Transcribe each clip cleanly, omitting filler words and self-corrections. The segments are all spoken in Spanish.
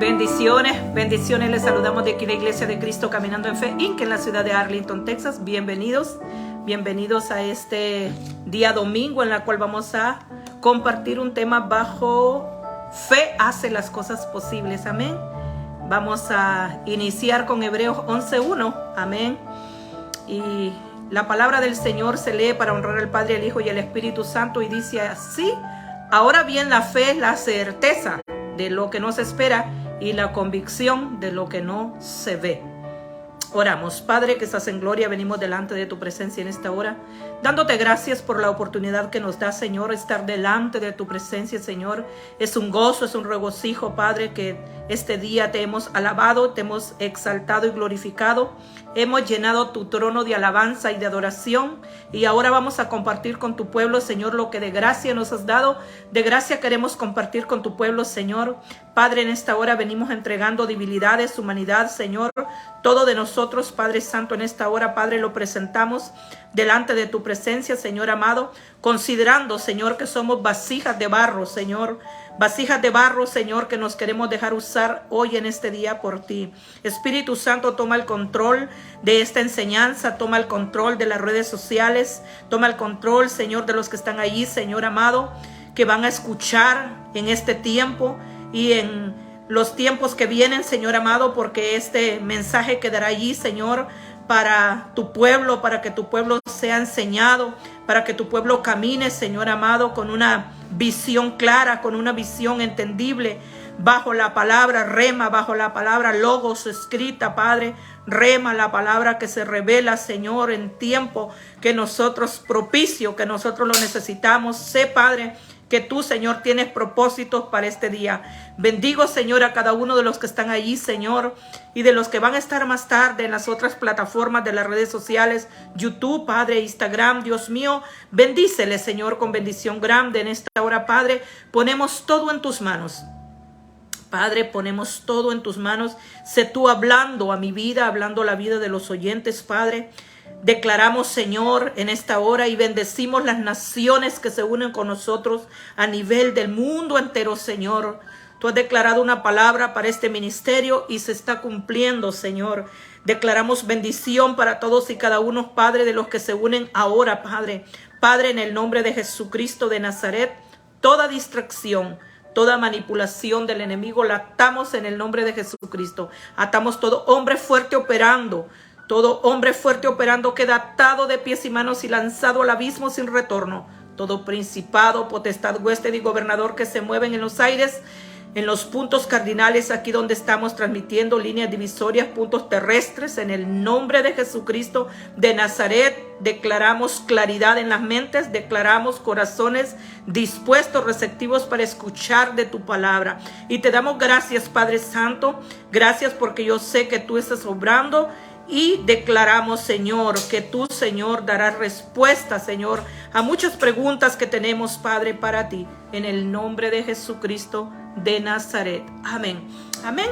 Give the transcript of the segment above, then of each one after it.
Bendiciones, les saludamos de aquí la Iglesia de Cristo Caminando en Fe Inc. en la ciudad de Arlington, Texas. Bienvenidos a este día domingo en la cual vamos a compartir un tema bajo fe hace las cosas posibles, amén. Vamos a iniciar con Hebreos 11:1, amén. Y la palabra del Señor se lee para honrar al Padre, al Hijo y al Espíritu Santo y dice así: ahora bien, la fe es la certeza de lo que no se espera y la convicción de lo que no se ve. Oramos. Padre que estás en gloria, venimos delante de tu presencia en esta hora, dándote gracias por la oportunidad que nos da, Señor, estar delante de tu presencia, Señor. Es un gozo, es un regocijo, Padre, que este día te hemos alabado, te hemos exaltado y glorificado. Hemos llenado tu trono de alabanza y de adoración, y ahora vamos a compartir con tu pueblo, Señor, lo que de gracia nos has dado. De gracia queremos compartir con tu pueblo, Señor. Padre, en esta hora venimos entregando debilidades, humanidad, Señor, todo de nosotros, Padre Santo, en esta hora, Padre, lo presentamos delante de tu presencia, Señor amado, considerando, Señor, que somos vasijas de barro, Señor. Vasijas de barro, Señor, que nos queremos dejar usar hoy en este día por ti. Espíritu Santo, toma el control de esta enseñanza, toma el control de las redes sociales, toma el control, Señor, de los que están allí, Señor amado, que van a escuchar en este tiempo y en los tiempos que vienen, Señor amado, porque este mensaje quedará allí, Señor, para tu pueblo, para que tu pueblo sea enseñado, para que tu pueblo camine, Señor amado, con una visión clara, con una visión entendible, bajo la palabra rema, bajo la palabra logos escrita, Padre, rema, la palabra que se revela, Señor, en tiempo que nosotros propicio, que nosotros lo necesitamos. Sé, Padre, que tú, Señor, tienes propósitos para este día. Bendigo, Señor, a cada uno de los que están allí, Señor, y de los que van a estar más tarde en las otras plataformas de las redes sociales, YouTube, Padre, Instagram. Dios mío, bendíceles, Señor, con bendición grande en esta hora, Padre. Ponemos todo en tus manos. Padre, ponemos todo en tus manos. Sé tú hablando a mi vida, hablando a la vida de los oyentes, Padre. Declaramos, Señor, en esta hora y bendecimos las naciones que se unen con nosotros a nivel del mundo entero, Señor. Tú has declarado una palabra para este ministerio y se está cumpliendo, Señor. Declaramos bendición para todos y cada uno, Padre, de los que se unen ahora, Padre. Padre, en el nombre de Jesucristo de Nazaret, toda distracción, toda manipulación del enemigo la atamos en el nombre de Jesucristo. Atamos todo hombre fuerte operando. Todo hombre fuerte operando queda atado de pies y manos y lanzado al abismo sin retorno. Todo principado, potestad, huésped y gobernador que se mueven en los aires, en los puntos cardinales, aquí donde estamos transmitiendo, líneas divisorias, puntos terrestres, en el nombre de Jesucristo de Nazaret, declaramos claridad en las mentes, declaramos corazones dispuestos, receptivos para escuchar de tu palabra. Y te damos gracias, Padre Santo, gracias porque yo sé que tú estás obrando. Y declaramos, Señor, que tú, Señor, darás respuesta, Señor, a muchas preguntas que tenemos, Padre, para ti. En el nombre de Jesucristo de Nazaret. Amén. Amén.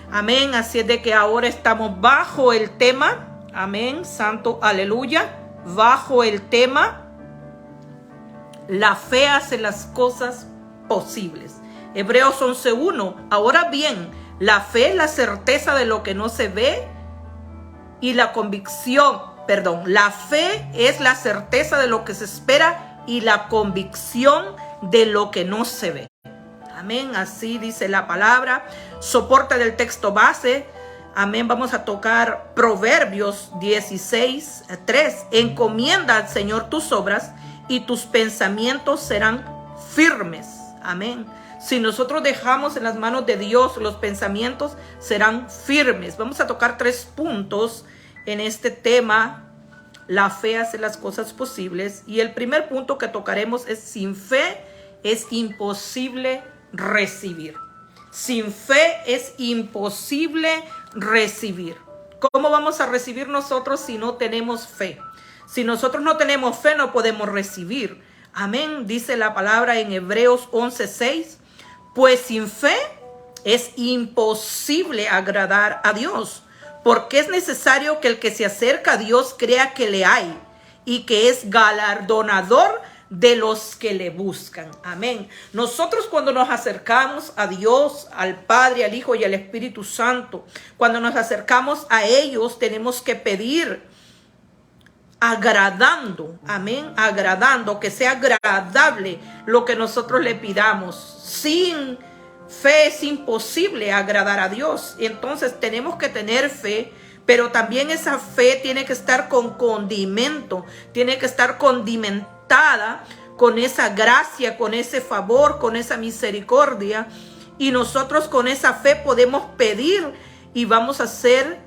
Amén. Así es de que ahora estamos bajo el tema. Amén. Santo, aleluya. Bajo el tema: la fe hace las cosas posibles. Hebreos 11:1. Ahora bien, la fe es la certeza de lo que no se ve. Y la fe es la certeza de lo que se espera y la convicción de lo que no se ve. Amén, así dice la palabra. Soporte del texto base. Amén, vamos a tocar Proverbios 16:3. Encomienda al Señor tus obras y tus pensamientos serán firmes. Amén. Si nosotros dejamos en las manos de Dios, los pensamientos serán firmes. Vamos a tocar 3 puntos en este tema. La fe hace las cosas posibles. Y el primer punto que tocaremos es: sin fe es imposible recibir. Sin fe es imposible recibir. ¿Cómo vamos a recibir nosotros si no tenemos fe? Si nosotros no tenemos fe, no podemos recibir. Amén. Dice la palabra en Hebreos 11:6. Pues sin fe es imposible agradar a Dios, porque es necesario que el que se acerca a Dios crea que le hay y que es galardonador de los que le buscan. Amén. Nosotros cuando nos acercamos a Dios, al Padre, al Hijo y al Espíritu Santo, cuando nos acercamos a ellos, tenemos que pedir agradando, amén, agradando, que sea agradable lo que nosotros le pidamos. Sin fe es imposible agradar a Dios. Entonces tenemos que tener fe, pero también esa fe tiene que estar con condimento, tiene que estar condimentada con esa gracia, con ese favor, con esa misericordia. Y nosotros con esa fe podemos pedir y vamos a ser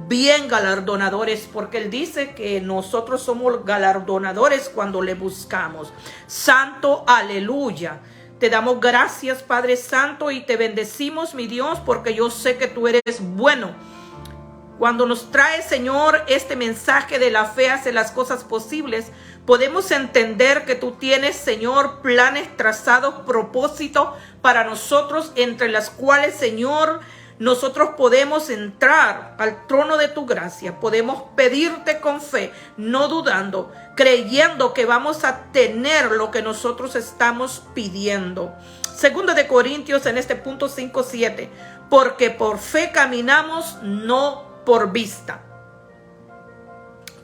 bien galardonadores, porque Él dice que nosotros somos galardonadores cuando le buscamos. Santo, aleluya. Te damos gracias, Padre Santo, y te bendecimos, mi Dios, porque yo sé que tú eres bueno. Cuando nos trae, Señor, este mensaje de la fe hace las cosas posibles, podemos entender que tú tienes, Señor, planes trazados, propósitos para nosotros, entre las cuales, Señor, nosotros podemos entrar al trono de tu gracia. Podemos pedirte con fe, no dudando, creyendo que vamos a tener lo que nosotros estamos pidiendo. Segundo de Corintios en este punto 5:7. Porque por fe caminamos, no por vista.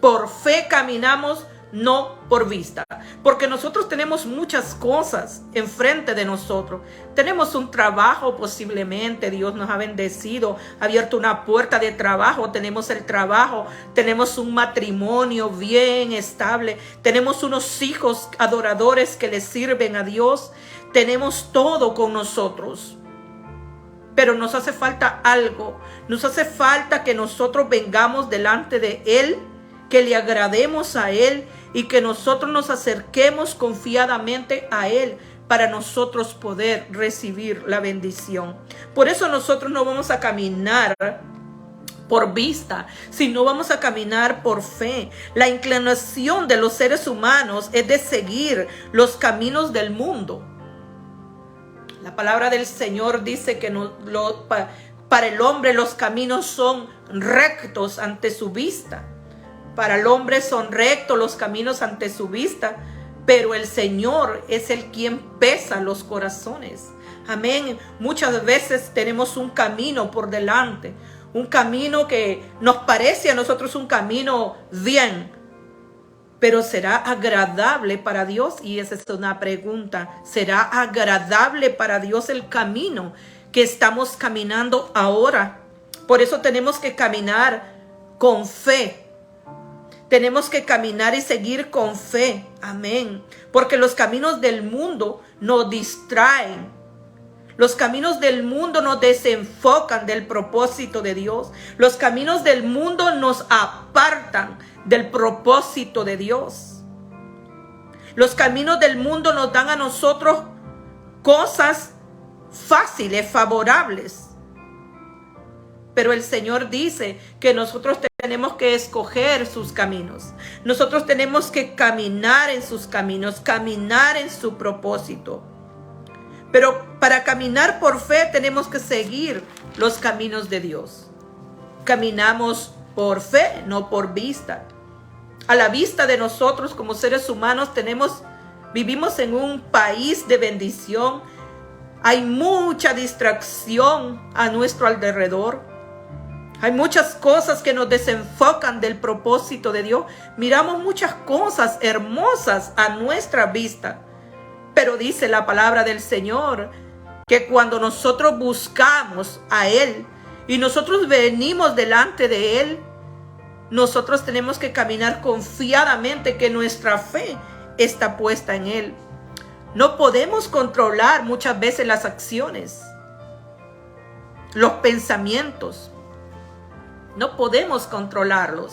Por fe caminamos, no por vista. Porque nosotros tenemos muchas cosas enfrente de nosotros. Tenemos un trabajo, posiblemente Dios nos ha bendecido, ha abierto una puerta de trabajo. Tenemos el trabajo, tenemos un matrimonio bien estable, tenemos unos hijos adoradores que le sirven a Dios. Tenemos todo con nosotros. Pero nos hace falta algo. Nos hace falta que nosotros vengamos delante de Él, que le agrademos a Él y que nosotros nos acerquemos confiadamente a Él para nosotros poder recibir la bendición. Por eso nosotros no vamos a caminar por vista, sino vamos a caminar por fe. La inclinación de los seres humanos es de seguir los caminos del mundo. La palabra del Señor dice que para el hombre los caminos son rectos ante su vista. Para el hombre son rectos los caminos ante su vista, pero el Señor es el quien pesa los corazones. Amén. Muchas veces tenemos un camino por delante, un camino que nos parece a nosotros un camino bien, pero ¿será agradable para Dios? Y esa es una pregunta. ¿Será agradable para Dios el camino que estamos caminando ahora? Por eso tenemos que caminar con fe. Tenemos que caminar y seguir con fe. Amén. Porque los caminos del mundo nos distraen. Los caminos del mundo nos desenfocan del propósito de Dios. Los caminos del mundo nos apartan del propósito de Dios. Los caminos del mundo nos dan a nosotros cosas fáciles, favorables. Pero el Señor dice que nosotros tenemos que escoger sus caminos. Nosotros tenemos que caminar en sus caminos, caminar en su propósito. Pero para caminar por fe tenemos que seguir los caminos de Dios. Caminamos por fe, no por vista. A la vista de nosotros como seres humanos vivimos en un país de bendición. Hay mucha distracción a nuestro alrededor. Hay muchas cosas que nos desenfocan del propósito de Dios. Miramos muchas cosas hermosas a nuestra vista. Pero dice la palabra del Señor que cuando nosotros buscamos a Él y nosotros venimos delante de Él, nosotros tenemos que caminar confiadamente, que nuestra fe está puesta en Él. No podemos controlar muchas veces las acciones, los pensamientos. No podemos controlarlos.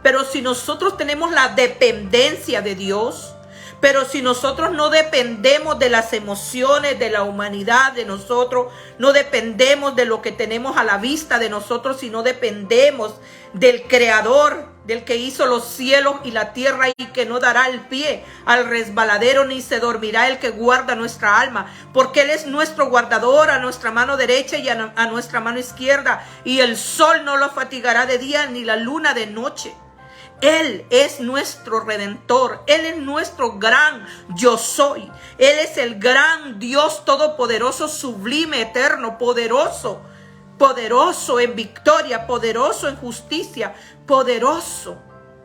Pero si nosotros tenemos la dependencia de Dios, pero si nosotros no dependemos de las emociones de la humanidad de nosotros, no dependemos de lo que tenemos a la vista de nosotros, sino dependemos del Creador, del que hizo los cielos y la tierra y que no dará el pie al resbaladero ni se dormirá el que guarda nuestra alma, porque Él es nuestro guardador a nuestra mano derecha y a nuestra mano izquierda, y el sol no lo fatigará de día ni la luna de noche. Él es nuestro Redentor. Él es nuestro gran yo soy. Él es el gran Dios todopoderoso, sublime, eterno, poderoso. Poderoso en victoria, poderoso en justicia, poderoso.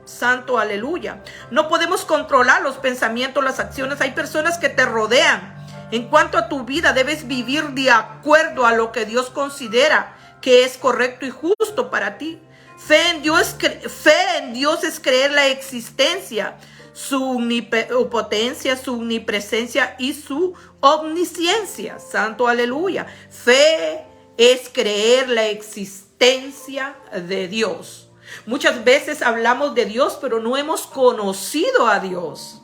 Santo, aleluya. No podemos controlar los pensamientos, las acciones. Hay personas que te rodean. En cuanto a tu vida, debes vivir de acuerdo a lo que Dios considera que es correcto y justo para ti. Fe en Dios es creer la existencia, su omnipotencia, su omnipresencia y su omnisciencia. Santo, aleluya. Fe es creer la existencia de Dios. Muchas veces hablamos de Dios, pero no hemos conocido a Dios.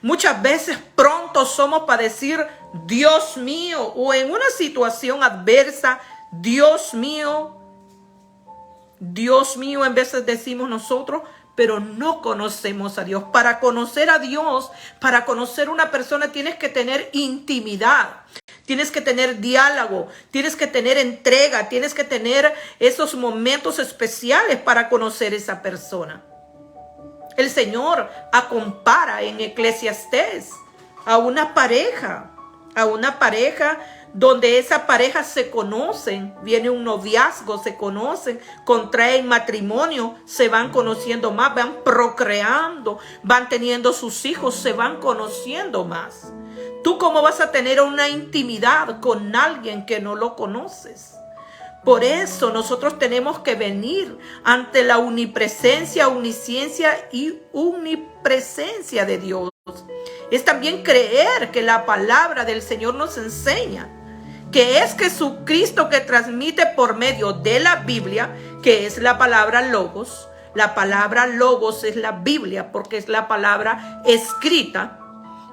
Muchas veces pronto somos para decir, Dios mío, o en una situación adversa, Dios mío, en veces decimos nosotros, pero no conocemos a Dios. Para conocer a Dios, para conocer a una persona, tienes que tener intimidad, tienes que tener diálogo, tienes que tener entrega, tienes que tener esos momentos especiales para conocer a esa persona. El Señor compara en Eclesiastés a una pareja donde esa pareja se conocen, viene un noviazgo, se conocen, contraen matrimonio, se van conociendo más, van procreando, van teniendo sus hijos, se van conociendo más. ¿Tú cómo vas a tener una intimidad con alguien que no lo conoces? Por eso nosotros tenemos que venir ante la omnipresencia, omnisciencia y omnipresencia de Dios. Es también creer que la palabra del Señor nos enseña que es Jesucristo que transmite por medio de la Biblia, que es la palabra logos. La palabra logos es la Biblia porque es la palabra escrita.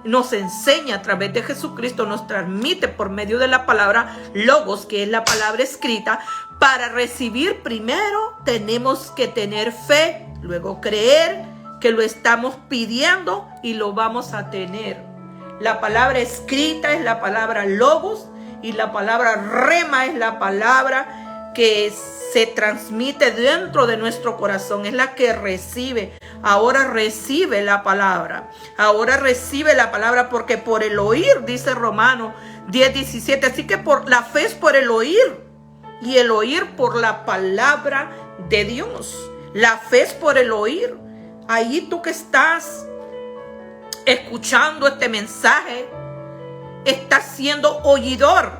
Nos enseña a través de Jesucristo, nos transmite por medio de la palabra logos, que es la palabra escrita. Para recibir primero tenemos que tener fe, luego creer que lo estamos pidiendo y lo vamos a tener. La palabra escrita es la palabra logos y la palabra rema es la palabra que se transmite dentro de nuestro corazón, es la que recibe. Ahora recibe la palabra. Ahora recibe la palabra porque por el oír, dice Romanos 10:17. Así que por la fe es por el oír y el oír por la palabra de Dios. La fe es por el oír. Ahí tú que estás escuchando este mensaje, estás siendo oidor.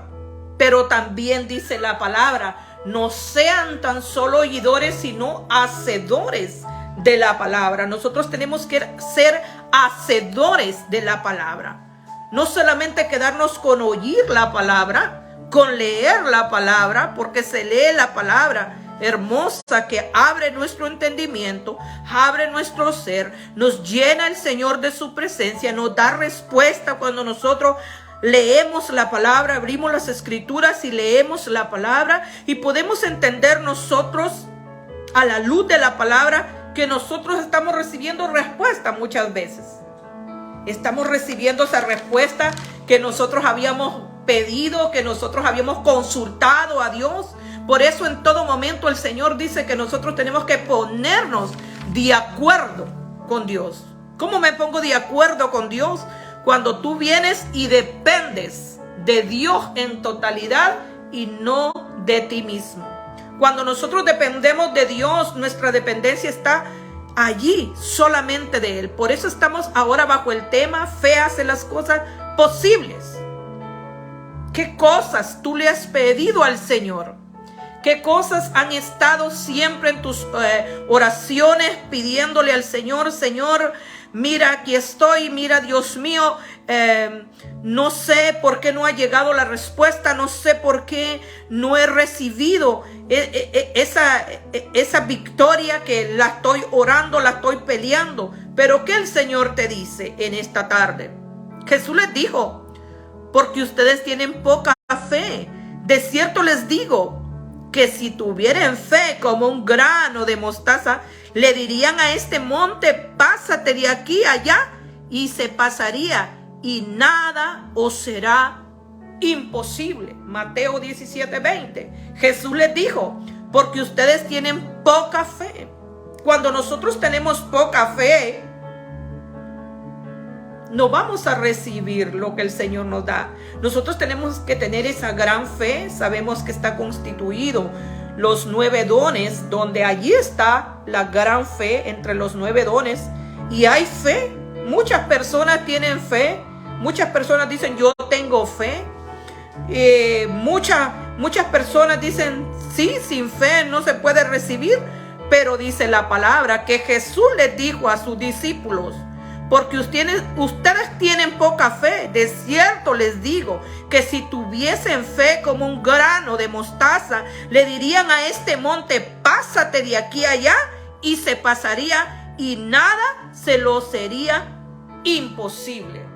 Pero también dice la palabra, no sean tan solo oidores, sino hacedores de la palabra. Nosotros tenemos que ser hacedores de la palabra. No solamente quedarnos con oír la palabra, con leer la palabra, porque se lee la palabra hermosa que abre nuestro entendimiento, abre nuestro ser, nos llena el Señor de su presencia, nos da respuesta cuando nosotros leemos la palabra, abrimos las escrituras y leemos la palabra y podemos entender nosotros a la luz de la palabra que nosotros estamos recibiendo respuesta muchas veces. Estamos recibiendo esa respuesta que nosotros habíamos pedido, que nosotros habíamos consultado a Dios. Por eso en todo momento el Señor dice que nosotros tenemos que ponernos de acuerdo con Dios. ¿Cómo me pongo de acuerdo con Dios? Cuando tú vienes y dependes de Dios en totalidad y no de ti mismo. Cuando nosotros dependemos de Dios, nuestra dependencia está allí, solamente de Él. Por eso estamos ahora bajo el tema, fe hace las cosas posibles. ¿Qué cosas tú le has pedido al Señor? ¿Qué cosas han estado siempre en tus oraciones pidiéndole al Señor? Señor, mira, aquí estoy, mira, Dios mío, no sé por qué no ha llegado la respuesta, no sé por qué no he recibido esa victoria que la estoy orando, la estoy peleando. Pero ¿qué el Señor te dice en esta tarde? Jesús les dijo, porque ustedes tienen poca fe. De cierto les digo que si tuvieran fe como un grano de mostaza, le dirían a este monte, pásate de aquí a allá, y se pasaría, y nada os será imposible. Mateo 17:20. Jesús les dijo, porque ustedes tienen poca fe. Cuando nosotros tenemos poca fe, no vamos a recibir lo que el Señor nos da. Nosotros tenemos que tener esa gran fe. Sabemos que está constituido los 9 dones, donde allí está la gran fe entre los 9 dones. Y hay fe. Muchas personas tienen fe. Muchas personas dicen, yo tengo fe. Muchas personas dicen, sí, sin fe no se puede recibir. Pero dice la palabra que Jesús les dijo a sus discípulos, porque ustedes tienen poca fe. De cierto les digo que si tuviesen fe como un grano de mostaza, le dirían a este monte, pásate de aquí a allá, y se pasaría, y nada se lo sería imposible.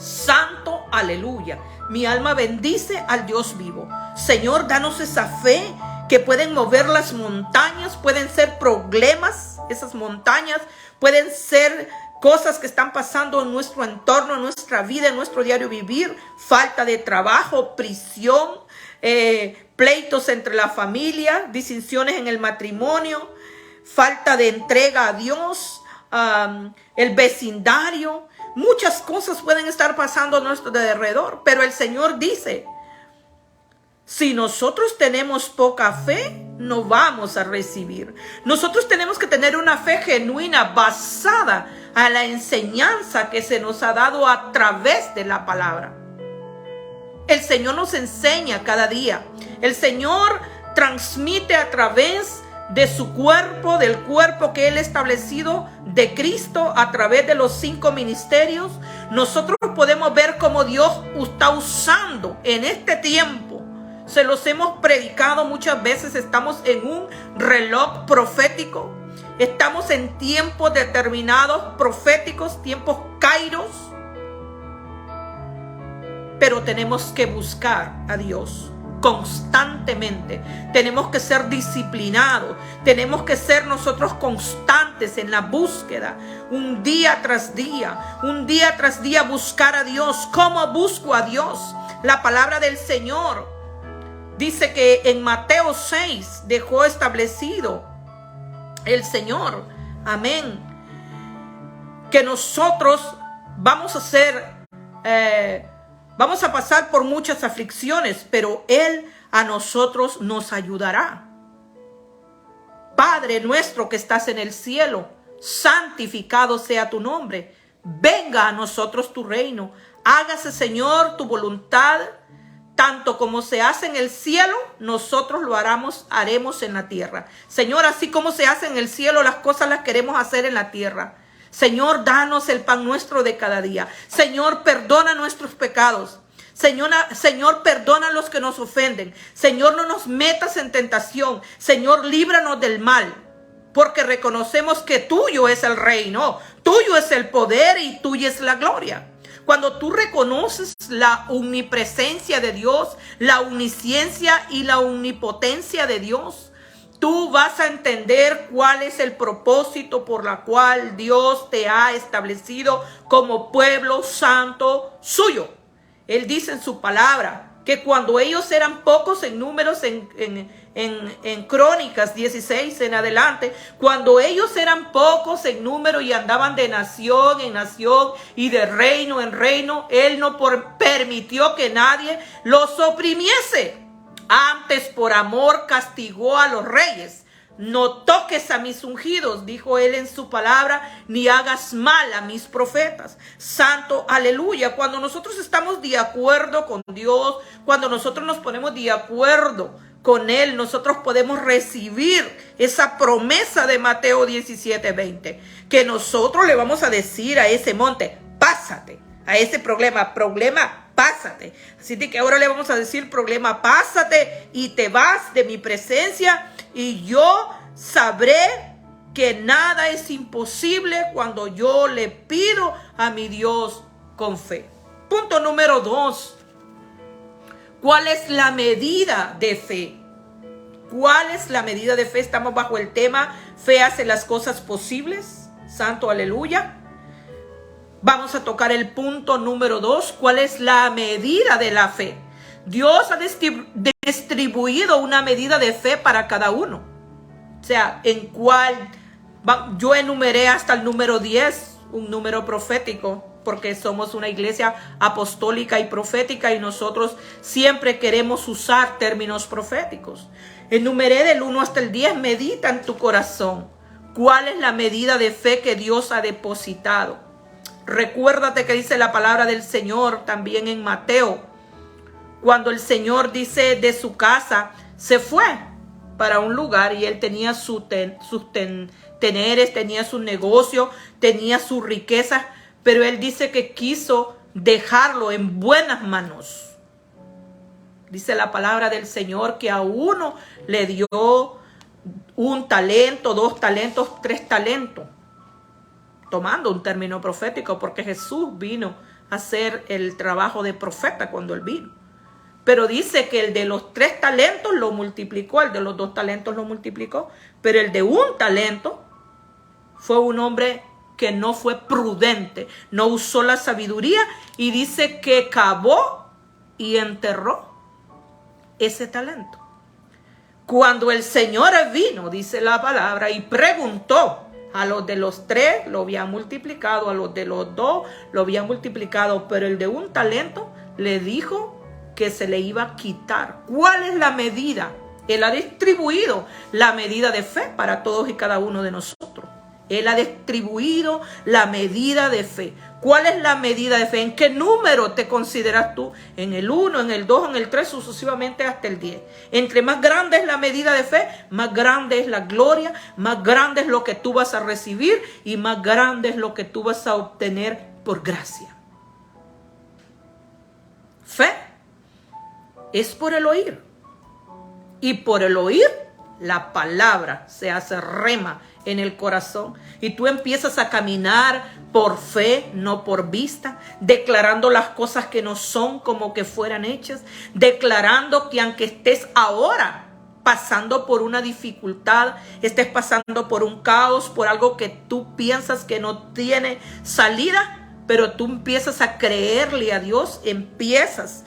Santo, aleluya. Mi alma bendice al Dios vivo. Señor, danos esa fe que pueden mover las montañas, pueden ser problemas, esas montañas pueden ser cosas que están pasando en nuestro entorno, en nuestra vida, en nuestro diario vivir, falta de trabajo, prisión, pleitos entre la familia, disensiones en el matrimonio, falta de entrega a Dios, el vecindario. Muchas cosas pueden estar pasando a nuestro alrededor, pero el Señor dice, si nosotros tenemos poca fe, no vamos a recibir. Nosotros tenemos que tener una fe genuina basada a la enseñanza que se nos ha dado a través de la palabra. El Señor nos enseña cada día. El Señor transmite a través de su cuerpo, del cuerpo que Él ha establecido de Cristo, a través de los 5 ministerios. Nosotros podemos ver cómo Dios está usando en este tiempo. Se los hemos predicado muchas veces. Estamos en un reloj profético. Estamos en tiempos determinados proféticos, tiempos kairos. Pero tenemos que buscar a Dios constantemente. Tenemos que ser disciplinados. Tenemos que ser nosotros constantes en la búsqueda. Un día tras día buscar a Dios. ¿Cómo busco a Dios? La palabra del Señor dice que en Mateo 6 dejó establecido el Señor, amén, que nosotros vamos a pasar por muchas aflicciones, pero Él a nosotros nos ayudará. Padre nuestro que estás en el cielo, santificado sea tu nombre. Venga a nosotros tu reino. Hágase, Señor, tu voluntad. Tanto como se hace en el cielo, nosotros lo haremos en la tierra. Señor, así como se hace en el cielo, las cosas las queremos hacer en la tierra. Señor, danos el pan nuestro de cada día. Señor, perdona nuestros pecados. Señor, perdona a los que nos ofenden. Señor, no nos metas en tentación. Señor, líbranos del mal. Porque reconocemos que tuyo es el reino, tuyo es el poder y tuya es la gloria. Cuando tú reconoces la omnipresencia de Dios, la omnisciencia y la omnipotencia de Dios, tú vas a entender cuál es el propósito por la cual Dios te ha establecido como pueblo santo suyo. Él dice en su palabra que cuando ellos eran pocos en números, en Crónicas 16 en adelante, cuando ellos eran pocos en número y andaban de nación en nación y de reino en reino, Él no permitió que nadie los oprimiese. Antes, por amor, castigó a los reyes. No toques a mis ungidos, dijo Él en su palabra, ni hagas mal a mis profetas. Santo, aleluya. Cuando nosotros estamos de acuerdo con Dios, cuando nosotros nos ponemos de acuerdo con Él, nosotros podemos recibir esa promesa de Mateo 17:20, que nosotros le vamos a decir a ese monte, pásate, a ese problema, pásate. Así de que ahora le vamos a decir, problema, pásate y te vas de mi presencia, y yo sabré que nada es imposible cuando yo le pido a mi Dios con fe. Punto número 2. ¿Cuál es la medida de fe? ¿Cuál es la medida de fe? Estamos bajo el tema, fe hace las cosas posibles. Santo, aleluya. Vamos a tocar el punto número 2. ¿Cuál es la medida de la fe? Dios ha distribuido una medida de fe para cada uno. O sea, en cuál yo enumeré hasta el número 10, un número profético, porque somos una iglesia apostólica y profética y nosotros siempre queremos usar términos proféticos. Enumeré del 1 hasta el 10, medita en tu corazón. ¿Cuál es la medida de fe que Dios ha depositado? Recuérdate que dice la palabra del Señor también en Mateo, cuando el Señor dice de su casa, se fue para un lugar y él tenía sus teneres, tenía su negocio, tenía sus riquezas, pero él dice que quiso dejarlo en buenas manos. Dice la palabra del Señor que a uno le dio 1 talento, 2 talentos, 3 talentos. Tomando un término profético, porque Jesús vino a hacer el trabajo de profeta cuando él vino. Pero dice que el de los 3 talentos lo multiplicó, el de los 2 talentos lo multiplicó, pero el de 1 talento fue un hombre que no fue prudente, no usó la sabiduría y dice que cavó y enterró ese talento. Cuando el Señor vino, dice la palabra, y preguntó, a los de los 3 lo habían multiplicado, a los de los 2 lo habían multiplicado, pero el de 1 talento le dijo que se le iba a quitar. ¿Cuál es la medida? Él ha distribuido la medida de fe para todos y cada uno de nosotros. Él ha distribuido la medida de fe. ¿Cuál es la medida de fe? ¿En qué número te consideras tú? ¿En el 1, en el 2, en el 3, sucesivamente hasta el 10? Entre más grande es la medida de fe, más grande es la gloria, más grande es lo que tú vas a recibir y más grande es lo que tú vas a obtener por gracia. Fe es por el oír. Y por el oír, la palabra se hace rema en el corazón y tú empiezas a caminar por fe, no por vista, declarando las cosas que no son como que fueran hechas, declarando que aunque estés ahora pasando por una dificultad, estés pasando por un caos, por algo que tú piensas que no tiene salida, pero tú empiezas a creerle a Dios, empiezas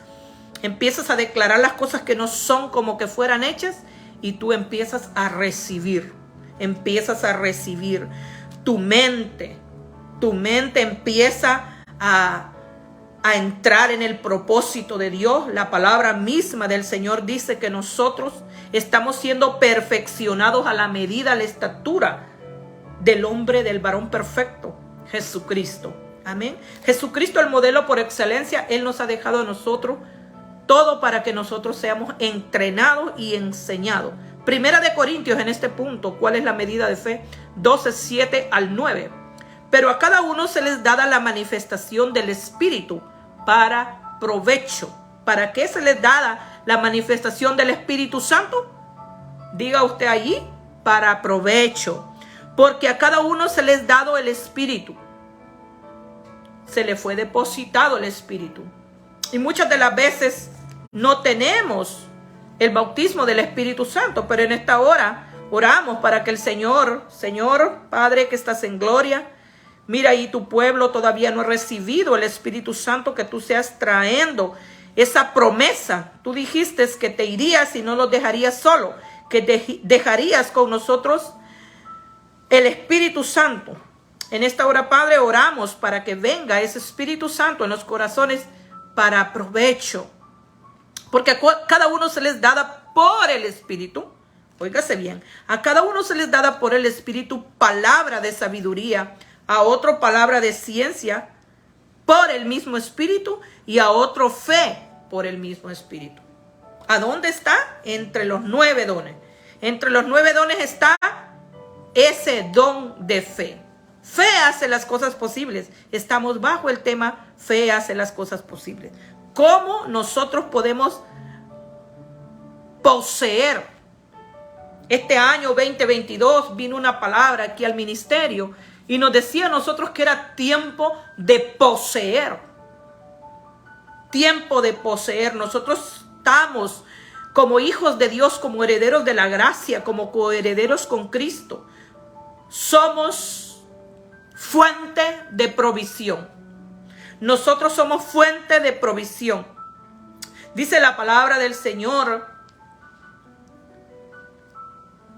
a declarar las cosas que no son como que fueran hechas y tú empiezas a recibir. Tu mente empieza a entrar en el propósito de Dios. La palabra misma del Señor dice que nosotros estamos siendo perfeccionados a la medida, a la estatura del hombre, del varón perfecto, Jesucristo. Amén. Jesucristo, el modelo por excelencia, Él nos ha dejado a nosotros todo para que nosotros seamos entrenados y enseñados. Primera de Corintios en este punto, ¿cuál es la medida de fe? 12, 7 al 9. Pero a cada uno se les da la manifestación del Espíritu para provecho. ¿Para qué se les da la manifestación del Espíritu Santo? Diga usted allí, para provecho. Porque a cada uno se les ha dado el Espíritu. Se le fue depositado el Espíritu. Y muchas de las veces no tenemos el bautismo del Espíritu Santo, pero en esta hora oramos para que el Señor, Padre que estás en gloria, mira ahí tu pueblo todavía no ha recibido el Espíritu Santo, que tú seas trayendo esa promesa. Tú dijiste que te irías y no los dejarías solo, que dejarías con nosotros el Espíritu Santo. En esta hora, Padre, oramos para que venga ese Espíritu Santo en los corazones para provecho. Porque a cada uno se les da por el Espíritu, óigase bien, a cada uno se les da por el Espíritu palabra de sabiduría, a otro palabra de ciencia por el mismo Espíritu y a otro fe por el mismo Espíritu. ¿A dónde está? Entre los 9 dones. Entre los 9 dones está ese don de fe. Fe hace las cosas posibles. Estamos bajo el tema fe hace las cosas posibles. ¿Cómo nosotros podemos poseer? Este año 2022 vino una palabra aquí al ministerio y nos decía a nosotros que era tiempo de poseer. Tiempo de poseer. Nosotros estamos como hijos de Dios, como herederos de la gracia, como coherederos con Cristo. Somos fuente de provisión. Nosotros somos fuente de provisión. Dice la palabra del Señor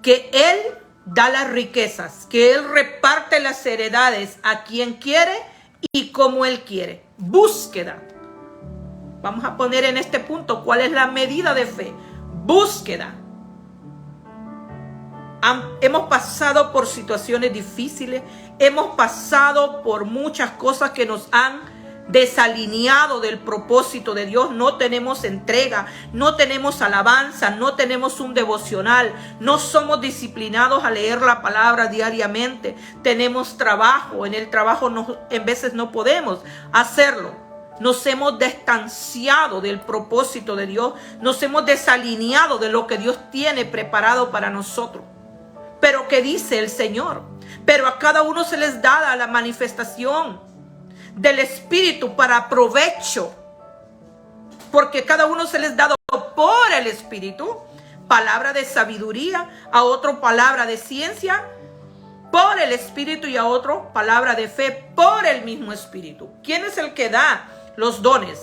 que Él da las riquezas, que Él reparte las heredades a quien quiere y como Él quiere. Búsqueda. Vamos a poner en este punto cuál es la medida de fe. Búsqueda. Hemos pasado por situaciones difíciles, hemos pasado por muchas cosas que nos han desalineado del propósito de Dios. No tenemos entrega, no tenemos alabanza, no tenemos un devocional, no somos disciplinados a leer la palabra diariamente, tenemos trabajo, en el trabajo en veces no podemos hacerlo. Nos hemos distanciado del propósito de Dios, nos hemos desalineado de lo que Dios tiene preparado para nosotros. Pero ¿qué dice el Señor? Pero a cada uno se les da la manifestación del Espíritu para provecho, porque cada uno se les dado por el Espíritu palabra de sabiduría, a otro palabra de ciencia por el Espíritu y a otro palabra de fe por el mismo Espíritu. ¿Quién es el que da los dones?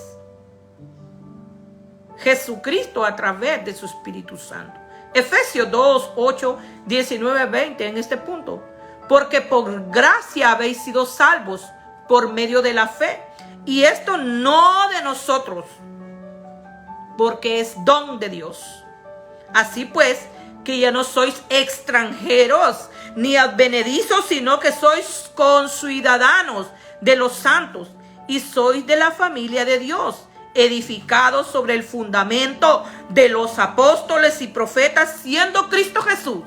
Jesucristo a través de su Espíritu Santo. Efesios 2, 8, 19, 20 en este punto. Porque por gracia habéis sido salvos por medio de la fe. Y esto no de nosotros, porque es don de Dios. Así pues, que ya no sois extranjeros ni advenedizos, sino que sois conciudadanos de los santos y sois de la familia de Dios, edificados sobre el fundamento de los apóstoles y profetas, siendo Cristo Jesús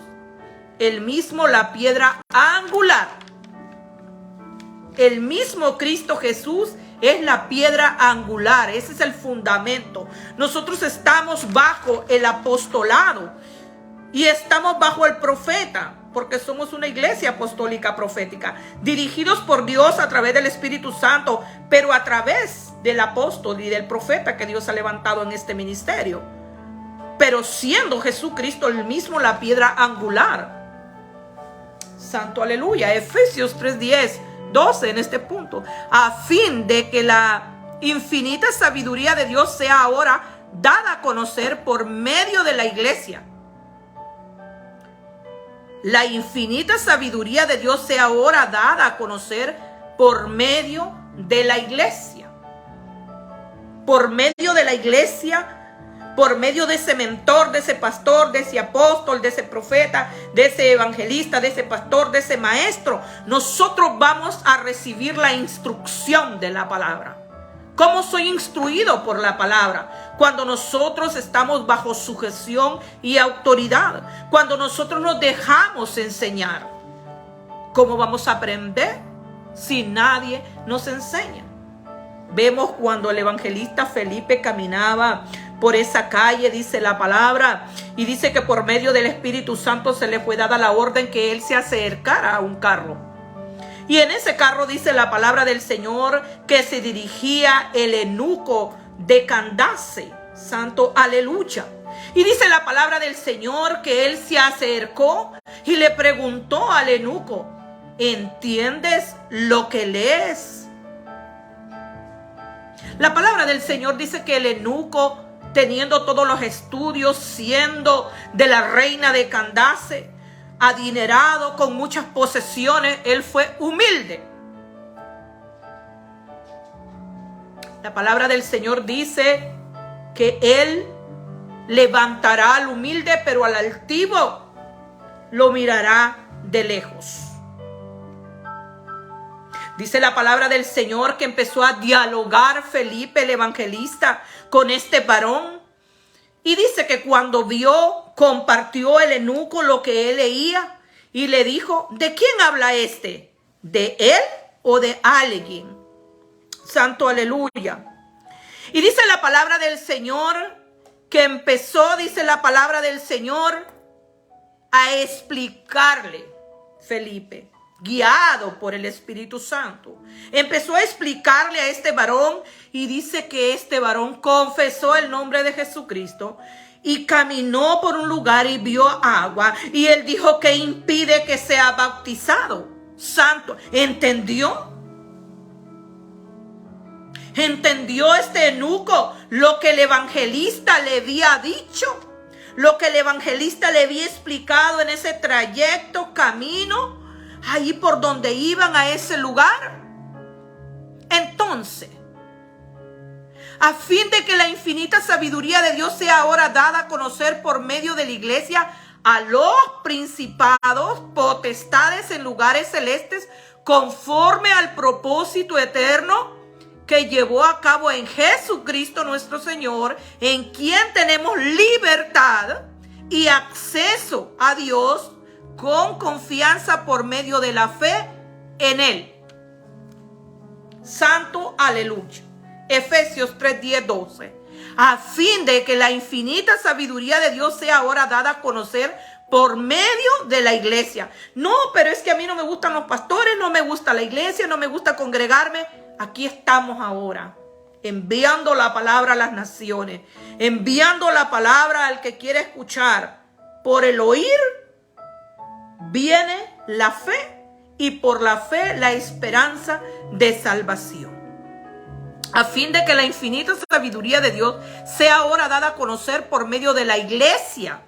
el mismo la piedra angular. El mismo Cristo Jesús es la piedra angular, ese es el fundamento. Nosotros estamos bajo el apostolado y estamos bajo el profeta, porque somos una iglesia apostólica profética, dirigidos por Dios a través del Espíritu Santo, pero a través del apóstol y del profeta que Dios ha levantado en este ministerio. Pero siendo Jesucristo el mismo la piedra angular. Santo aleluya. Efesios 3:10, 12 en este punto. A fin de que la infinita sabiduría de Dios sea ahora dada a conocer por medio de la iglesia. La infinita sabiduría de Dios sea ahora dada a conocer por medio de la iglesia. Por medio de la iglesia, por medio de ese mentor, de ese pastor, de ese apóstol, de ese profeta, de ese evangelista, de ese pastor, de ese maestro, nosotros vamos a recibir la instrucción de la palabra. ¿Cómo soy instruido por la palabra? Cuando nosotros estamos bajo sujeción y autoridad, cuando nosotros nos dejamos enseñar. ¿Cómo vamos a aprender si nadie nos enseña? Vemos cuando el evangelista Felipe caminaba por esa calle, dice la palabra, y dice que por medio del Espíritu Santo se le fue dada la orden que él se acercara a un carro. Y en ese carro dice la palabra del Señor que se dirigía el eunuco de Candace. Santo aleluya. Y dice la palabra del Señor que él se acercó y le preguntó al eunuco: ¿entiendes lo que lees? La palabra del Señor dice que el eunuco, teniendo todos los estudios, siendo de la reina de Candace, adinerado, con muchas posesiones, él fue humilde. La palabra del Señor dice que él levantará al humilde, pero al altivo lo mirará de lejos. Dice la palabra del Señor que empezó a dialogar Felipe el evangelista con este varón. Y dice que cuando vio, compartió el eunuco lo que él leía y le dijo: ¿de quién habla este? ¿De él o de alguien? Santo aleluya. Y dice la palabra del Señor que empezó, dice la palabra del Señor, a explicarle Felipe, guiado por el Espíritu Santo. Empezó a explicarle a este varón y dice que este varón confesó el nombre de Jesucristo y caminó por un lugar y vio agua. Y él dijo: ¿qué impide que sea bautizado? Santo, ¿entendió? ¿Entendió este eunuco lo que el evangelista le había dicho? lo que el evangelista le había explicado en ese trayecto, camino, ahí por donde iban a ese lugar. Entonces, a fin de que la infinita sabiduría de Dios sea ahora dada a conocer por medio de la iglesia a los principados, potestades en lugares celestes, conforme al propósito eterno que llevó a cabo en Jesucristo nuestro Señor, en quien tenemos libertad y acceso a Dios con confianza por medio de la fe en Él. Santo aleluya. Efesios 3, 10, 12. A fin de que la infinita sabiduría de Dios sea ahora dada a conocer por medio de la iglesia. No, pero es que a mí no me gustan los pastores, no me gusta la iglesia, no me gusta congregarme. Aquí estamos ahora, enviando la palabra a las naciones, enviando la palabra al que quiere escuchar. Por el oír viene la fe, y por la fe la esperanza de salvación. A fin de que la infinita sabiduría de Dios sea ahora dada a conocer por medio de la iglesia.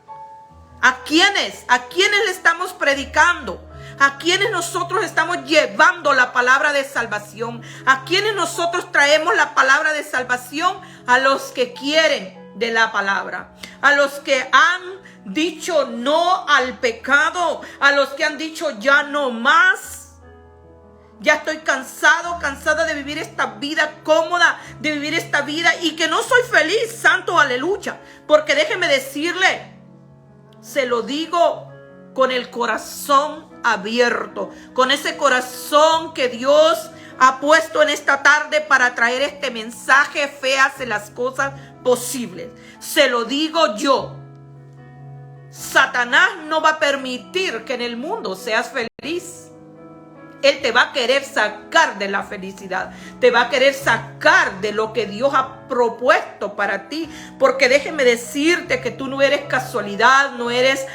¿A quiénes? ¿A quiénes le estamos predicando? ¿A quiénes nosotros estamos llevando la palabra de salvación? ¿A quiénes nosotros traemos la palabra de salvación? A los que quieren de la palabra, a los que han dicho no al pecado, a los que han dicho ya no más. Ya estoy cansada de vivir esta vida cómoda, de vivir esta vida y que no soy feliz, santo aleluya. Porque déjeme decirle, se lo digo con el corazón abierto, con ese corazón que Dios ha puesto en esta tarde para traer este mensaje: fe hace las cosas posibles. Se lo digo yo. Satanás no va a permitir que en el mundo seas feliz. Él te va a querer sacar de la felicidad, te va a querer sacar de lo que Dios ha propuesto para ti, porque déjeme decirte que tú no eres casualidad, no eres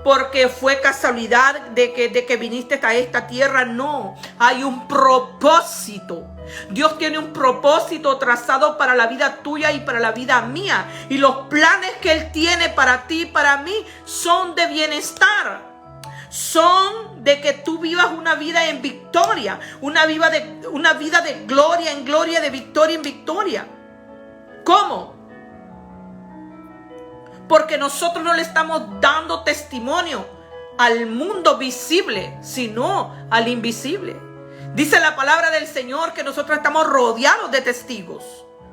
porque fue casualidad de que viniste a esta tierra. No, hay un propósito. Dios tiene un propósito trazado para la vida tuya y para la vida mía, y los planes que Él tiene para ti y para mí son de bienestar. Son de que tú vivas una vida en victoria, una vida de gloria en gloria, de victoria en victoria. ¿Cómo? Porque nosotros no le estamos dando testimonio al mundo visible, sino al invisible. Dice la palabra del Señor que nosotros estamos rodeados de testigos.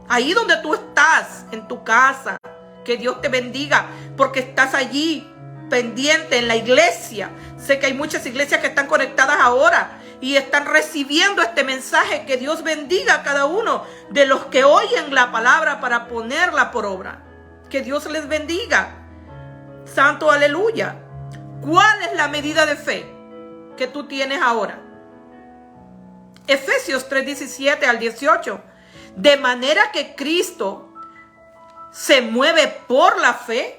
Ahí donde tú estás, en tu casa, que Dios te bendiga, porque estás allí pendiente en la iglesia. Sé que hay muchas iglesias que están conectadas ahora y están recibiendo este mensaje. Que Dios bendiga a cada uno de los que oyen la palabra para ponerla por obra. Que Dios les bendiga. Santo aleluya. ¿Cuál es la medida de fe que tú tienes ahora? Efesios 3:17 al 18. De manera que Cristo se mueve por la fe.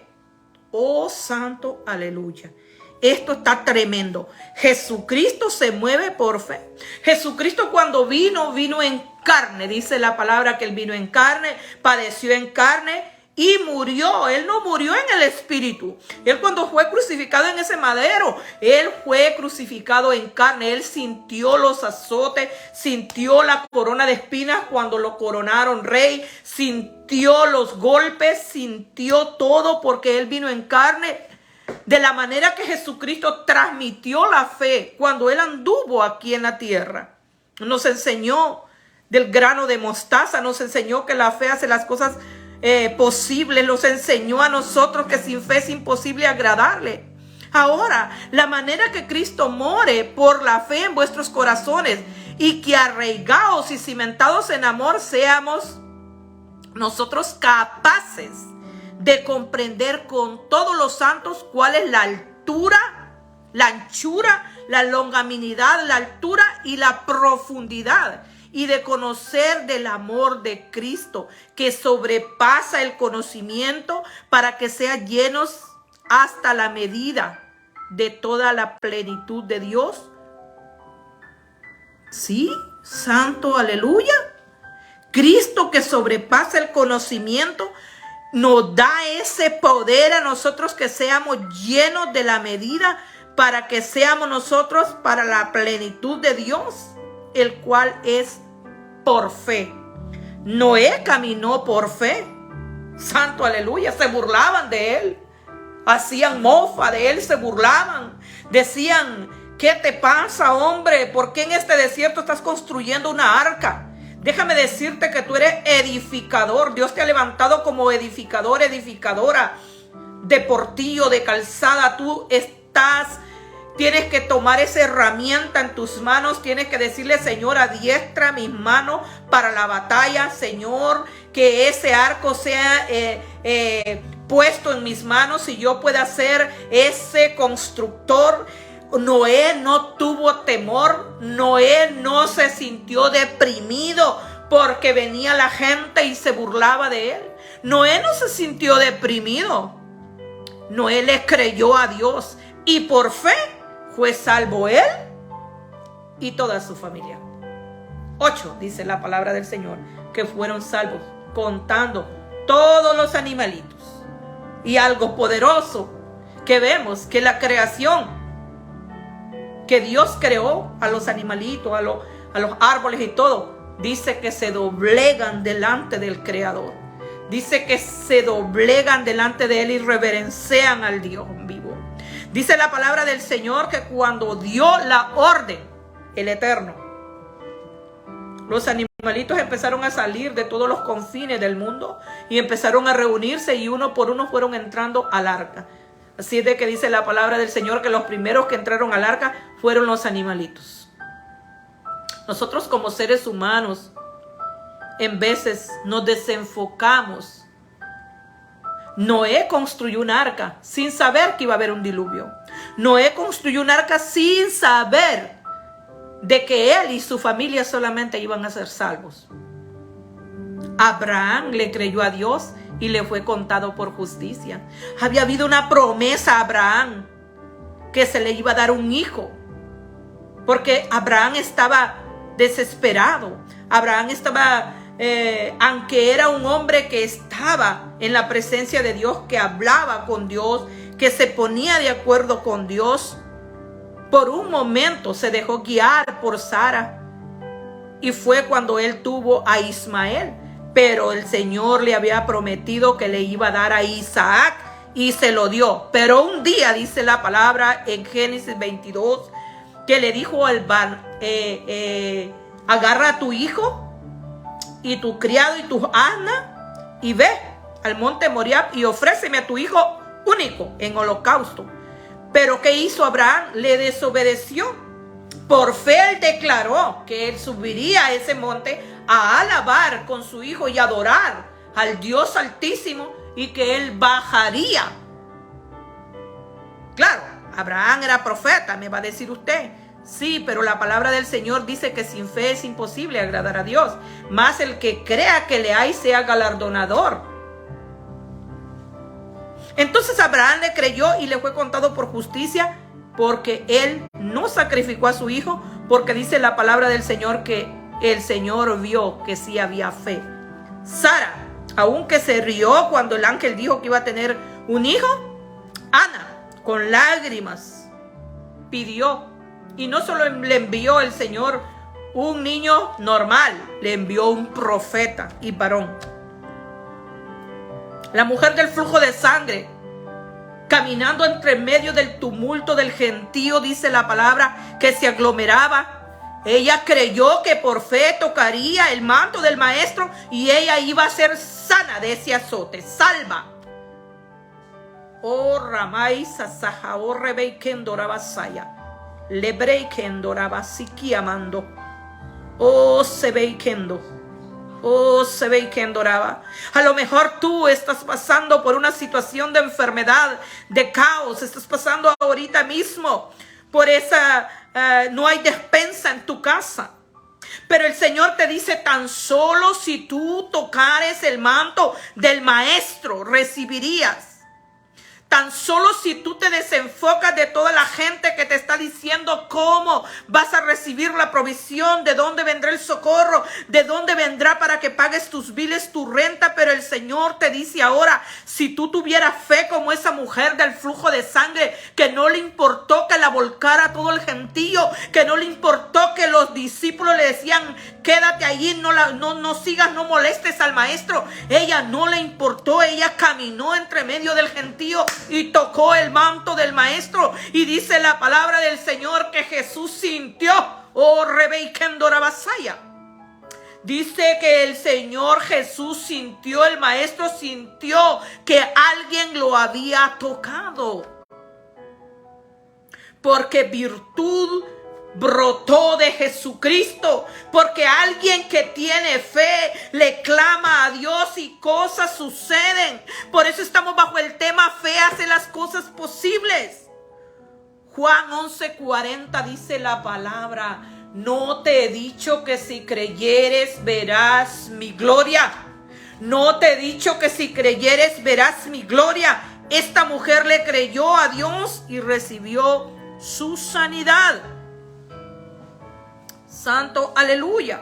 Oh, santo aleluya. Esto está tremendo. Jesucristo se mueve por fe. Jesucristo cuando vino en carne. Dice la palabra que Él vino en carne, padeció en carne y murió. Él no murió en el espíritu. Él cuando fue crucificado en ese madero, Él fue crucificado en carne. Él sintió los azotes, sintió la corona de espinas cuando lo coronaron rey, sintió los golpes, sintió todo porque Él vino en carne. De la manera que Jesucristo transmitió la fe cuando Él anduvo aquí en la tierra. Nos enseñó del grano de mostaza, nos enseñó que la fe hace las cosas posibles, nos enseñó a nosotros que sin fe es imposible agradarle. Ahora, la manera que Cristo more por la fe en vuestros corazones y que arraigados y cimentados en amor seamos nosotros capaces de comprender con todos los santos cuál es la altura, la anchura, la longanimidad, la altura y la profundidad, y de conocer del amor de Cristo que sobrepasa el conocimiento, para que sean llenos hasta la medida de toda la plenitud de Dios. Sí, santo aleluya. Cristo que sobrepasa el conocimiento nos da ese poder a nosotros que seamos llenos de la medida para que seamos nosotros para la plenitud de Dios, el cual es por fe. Noé caminó por fe. Santo aleluya, se burlaban de él. Hacían mofa de él, se burlaban. Decían, ¿qué te pasa, hombre? ¿Por qué en este desierto estás construyendo una arca? Déjame decirte que tú eres edificador. Dios te ha levantado como edificador, edificadora de portillo, de calzada. Tú tienes que tomar esa herramienta en tus manos. Tienes que decirle, Señor, adiestra mis manos para la batalla. Señor, que ese arco sea puesto en mis manos y yo pueda ser ese constructor. Noé no tuvo temor. Noé no se sintió deprimido porque venía la gente y se burlaba de él. Noé no se sintió deprimido. Noé le creyó a Dios y por fe fue salvo él y toda su familia. 8, dice la palabra del Señor, que fueron salvos, contando todos los animalitos. Y algo poderoso que vemos, que la creación que Dios creó a los animalitos, a los árboles y todo, dice que se doblegan delante del Creador. Dice que se doblegan delante de Él y reverencian al Dios vivo. Dice la palabra del Señor que cuando dio la orden, el Eterno, los animalitos empezaron a salir de todos los confines del mundo y empezaron a reunirse y uno por uno fueron entrando al arca. Así es de que dice la palabra del Señor que los primeros que entraron al arca fueron los animalitos. Nosotros como seres humanos en veces nos desenfocamos. Noé construyó un arca sin saber que iba a haber un diluvio. Noé construyó un arca sin saber de que él y su familia solamente iban a ser salvos. Abraham le creyó a Dios y le fue contado por justicia. Había habido una promesa a Abraham que se le iba a dar un hijo, porque Abraham estaba desesperado. Abraham estaba, aunque era un hombre que estaba en la presencia de Dios, que hablaba con Dios, que se ponía de acuerdo con Dios, por un momento se dejó guiar por Sara y fue cuando él tuvo a Ismael. Pero el Señor le había prometido que le iba a dar a Isaac y se lo dio. Pero un día dice la palabra en Génesis 22 que le dijo al agarra a tu hijo y tu criado y tus asnas y ve al monte Moriab y ofréceme a tu hijo único en holocausto. Pero ¿qué hizo Abraham? Le desobedeció. Por fe él declaró que él subiría a ese monte a alabar con su hijo y adorar al Dios Altísimo y que él bajaría. Claro, Abraham era profeta, me va a decir usted. Sí, pero la palabra del Señor dice que sin fe es imposible agradar a Dios. Más el que crea que le hay sea galardonador. Entonces Abraham le creyó y le fue contado por justicia porque él no sacrificó a su hijo, porque dice la palabra del Señor que el Señor vio que sí había fe. Sara, aunque se rió cuando el ángel dijo que iba a tener un hijo, Ana, con lágrimas, pidió. Y no solo le envió el Señor un niño normal, le envió un profeta y varón. La mujer del flujo de sangre, caminando entre medio del tumulto del gentío, dice la palabra, que se aglomeraba. Ella creyó que por fe tocaría el manto del maestro y ella iba a ser sana de ese azote, salva. Oh, Ramay Sasaja, oh, Rebeiken Dorabasaya, Lebreiken Dorabasikiamando, oh, Sebeikendo. Oh, se ve que endoraba. A lo mejor tú estás pasando por una situación de enfermedad, de caos. Estás pasando ahorita mismo por esa, no hay despensa en tu casa. Pero el Señor te dice, tan solo si tú tocares el manto del maestro, recibirías. Tan solo si tú te desenfocas de toda la gente que te está diciendo cómo vas a recibir la provisión, de dónde vendrá el socorro, de dónde vendrá para que pagues tus biles, tu renta. Pero el Señor te dice ahora, si tú tuvieras fe como esa mujer del flujo de sangre, que no le importó que la volcara a todo el gentío, que no le importó que los discípulos le decían, quédate allí, no sigas, no molestes al maestro. Ella no le importó, ella caminó entre medio del gentío y tocó el manto del maestro. Y dice la palabra del Señor que Jesús sintió, dice que el Señor Jesús sintió, el maestro sintió que alguien lo había tocado. Porque virtud brotó de Jesucristo, porque alguien que tiene fe le clama a Dios y cosas suceden. Por eso estamos bajo el tema fe hace las cosas posibles. Juan 11:40 dice la palabra, no te he dicho que si creyeres verás mi gloria. No te he dicho que si creyeres verás mi gloria. Esta mujer le creyó a Dios y recibió su sanidad. Santo, aleluya.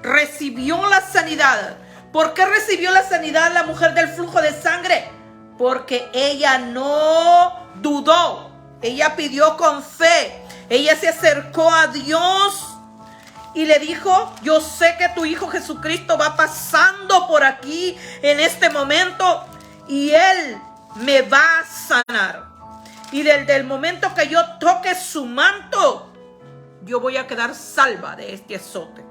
Recibió la sanidad. ¿Por qué recibió la sanidad la mujer del flujo de sangre? Porque ella no dudó. Ella pidió con fe. Ella se acercó a Dios y le dijo, yo sé que tu Hijo Jesucristo va pasando por aquí en este momento y Él me va a sanar. Y desde el momento que yo toque su manto, yo voy a quedar salva de este azote.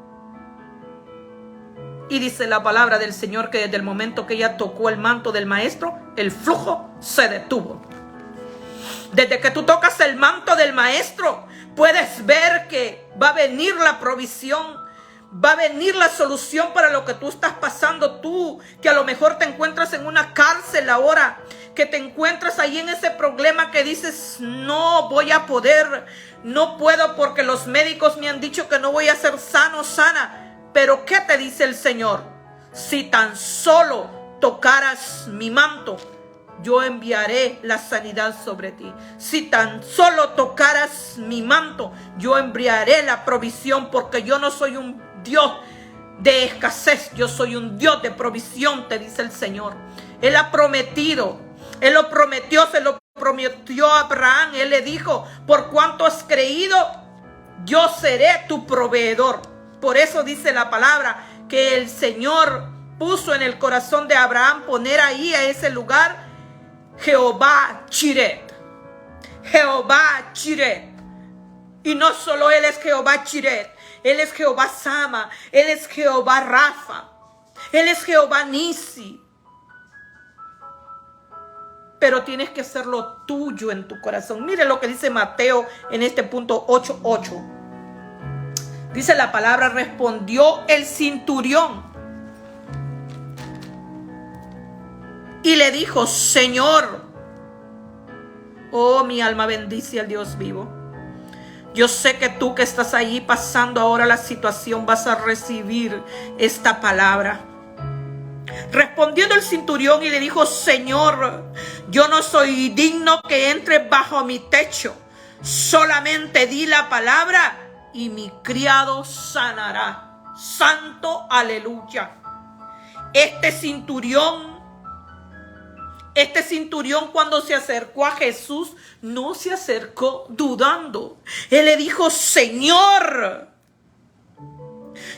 Y dice la palabra del Señor que desde el momento que ella tocó el manto del maestro, el flujo se detuvo. Desde que tú tocas el manto del maestro, puedes ver que va a venir la provisión, va a venir la solución para lo que tú estás pasando. Tú, que a lo mejor te encuentras en una cárcel ahora, que te encuentras ahí en ese problema que dices, no voy a poder, no puedo porque los médicos me han dicho que no voy a ser sano, sana. Pero ¿qué te dice el Señor? Si tan solo tocaras mi manto, yo enviaré la sanidad sobre ti. Si tan solo tocaras mi manto, yo enviaré la provisión, porque yo no soy un Dios de escasez, yo soy un Dios de provisión, te dice el Señor. Él ha prometido, Él lo prometió, se lo prometió a Abraham. Él le dijo, por cuanto has creído, yo seré tu proveedor. Por eso dice la palabra que el Señor puso en el corazón de Abraham poner ahí a ese lugar Jehová Jireh. Jehová Jireh. Y no solo Él es Jehová Jireh, Él es Jehová Sama, Él es Jehová Rafa, Él es Jehová Nisi. Pero tienes que hacerlo tuyo en tu corazón. Mire lo que dice Mateo en este punto 8:8. Dice la palabra, respondió el centurión y le dijo, Señor, oh, mi alma bendice al Dios vivo. Yo sé que tú que estás ahí pasando ahora la situación vas a recibir esta palabra. Respondiendo el centurión y le dijo, Señor, yo no soy digno que entres bajo mi techo. Solamente di la palabra y mi criado sanará. Santo, aleluya. Este centurión cuando se acercó a Jesús, no se acercó dudando. Él le dijo, Señor,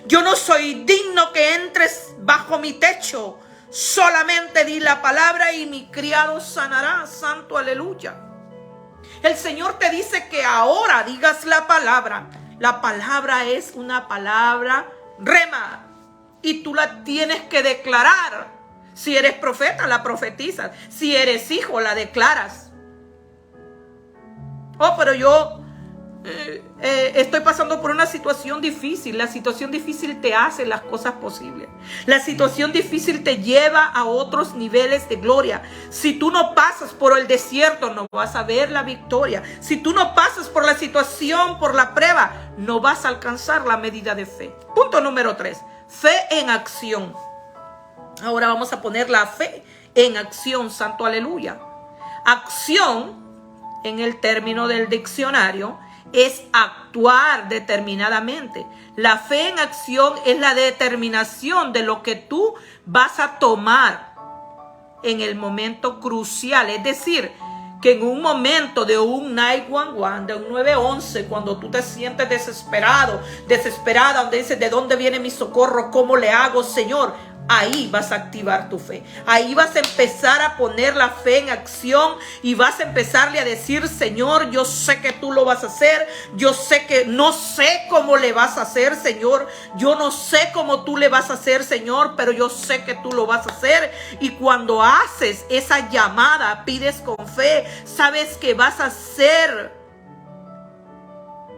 yo no soy digno que entres bajo mi techo. Solamente di la palabra y mi criado sanará. Santo, aleluya. El Señor te dice que ahora digas la palabra. La palabra es una palabra rema y tú la tienes que declarar. Si eres profeta, la profetizas. Si eres hijo, la declaras. Oh, pero yo estoy pasando por una situación difícil. La situación difícil te hace las cosas posibles. La situación difícil te lleva a otros niveles de gloria. Si tú no pasas por el desierto, no vas a ver la victoria. Si tú no pasas por la situación, por la prueba, no vas a alcanzar la medida de fe. Punto número 3. Fe en acción. Ahora vamos a poner la fe en acción. Santo, aleluya. Acción, en el término del diccionario, es actuar determinadamente. La fe en acción es la determinación de lo que tú vas a tomar en el momento crucial. Es decir, que en un momento de un 911, de un 911, cuando tú te sientes desesperado, desesperada, donde dices, ¿de dónde viene mi socorro? ¿Cómo le hago, Señor? Ahí vas a activar tu fe. Ahí vas a empezar a poner la fe en acción y vas a empezarle a decir, Señor, yo sé que tú lo vas a hacer. Yo sé que no sé cómo le vas a hacer, Señor. Yo no sé cómo tú le vas a hacer, Señor, pero yo sé que tú lo vas a hacer. Y cuando haces esa llamada, pides con fe, sabes que vas a hacer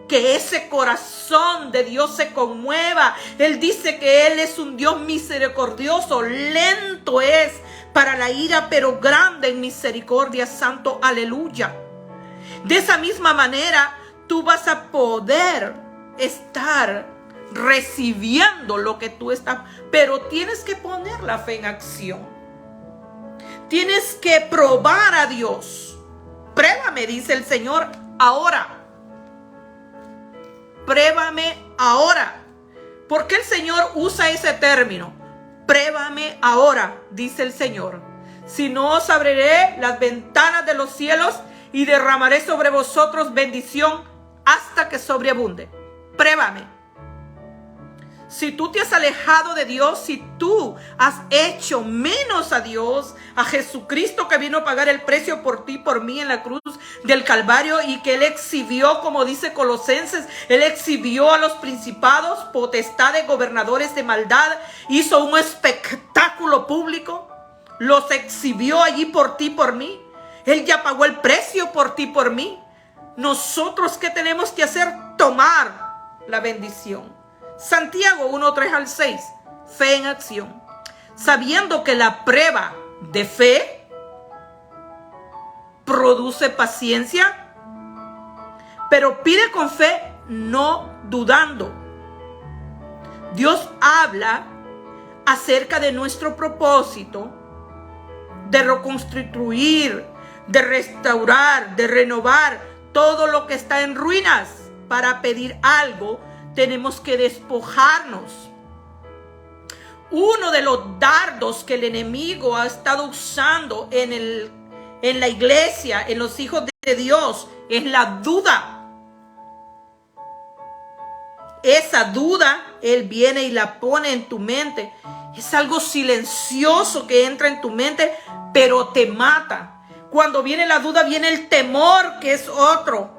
que ese corazón de Dios se conmueva. Él dice que Él es un Dios misericordioso, lento es para la ira, pero grande en misericordia, santo, aleluya. De esa misma manera, tú vas a poder estar recibiendo lo que tú estás, pero tienes que poner la fe en acción. Tienes que probar a Dios. Pruébame, dice el Señor, ahora. Pruébame ahora. ¿Por qué el Señor usa ese término? Pruébame ahora, dice el Señor. Si no, os abriré las ventanas de los cielos y derramaré sobre vosotros bendición hasta que sobreabunde. Pruébame. Si tú te has alejado de Dios, si tú has hecho menos a Dios, a Jesucristo que vino a pagar el precio por ti, por mí en la cruz del Calvario, y que Él exhibió, como dice Colosenses, Él exhibió a los principados, potestades, gobernadores de maldad, hizo un espectáculo público, los exhibió allí por ti, por mí. Él ya pagó el precio por ti, por mí. Nosotros, ¿qué tenemos que hacer? Tomar la bendición. Santiago 1:3-6, fe en acción. Sabiendo que la prueba de fe produce paciencia, pero pide con fe, no dudando. Dios habla acerca de nuestro propósito de reconstruir, de restaurar, de renovar todo lo que está en ruinas. Para pedir algo, tenemos que despojarnos. Uno de los dardos que el enemigo ha estado usando en la iglesia, en los hijos de Dios, es la duda. Esa duda, Él viene y la pone en tu mente. Es algo silencioso que entra en tu mente, pero te mata. Cuando viene la duda, viene el temor, que es otro.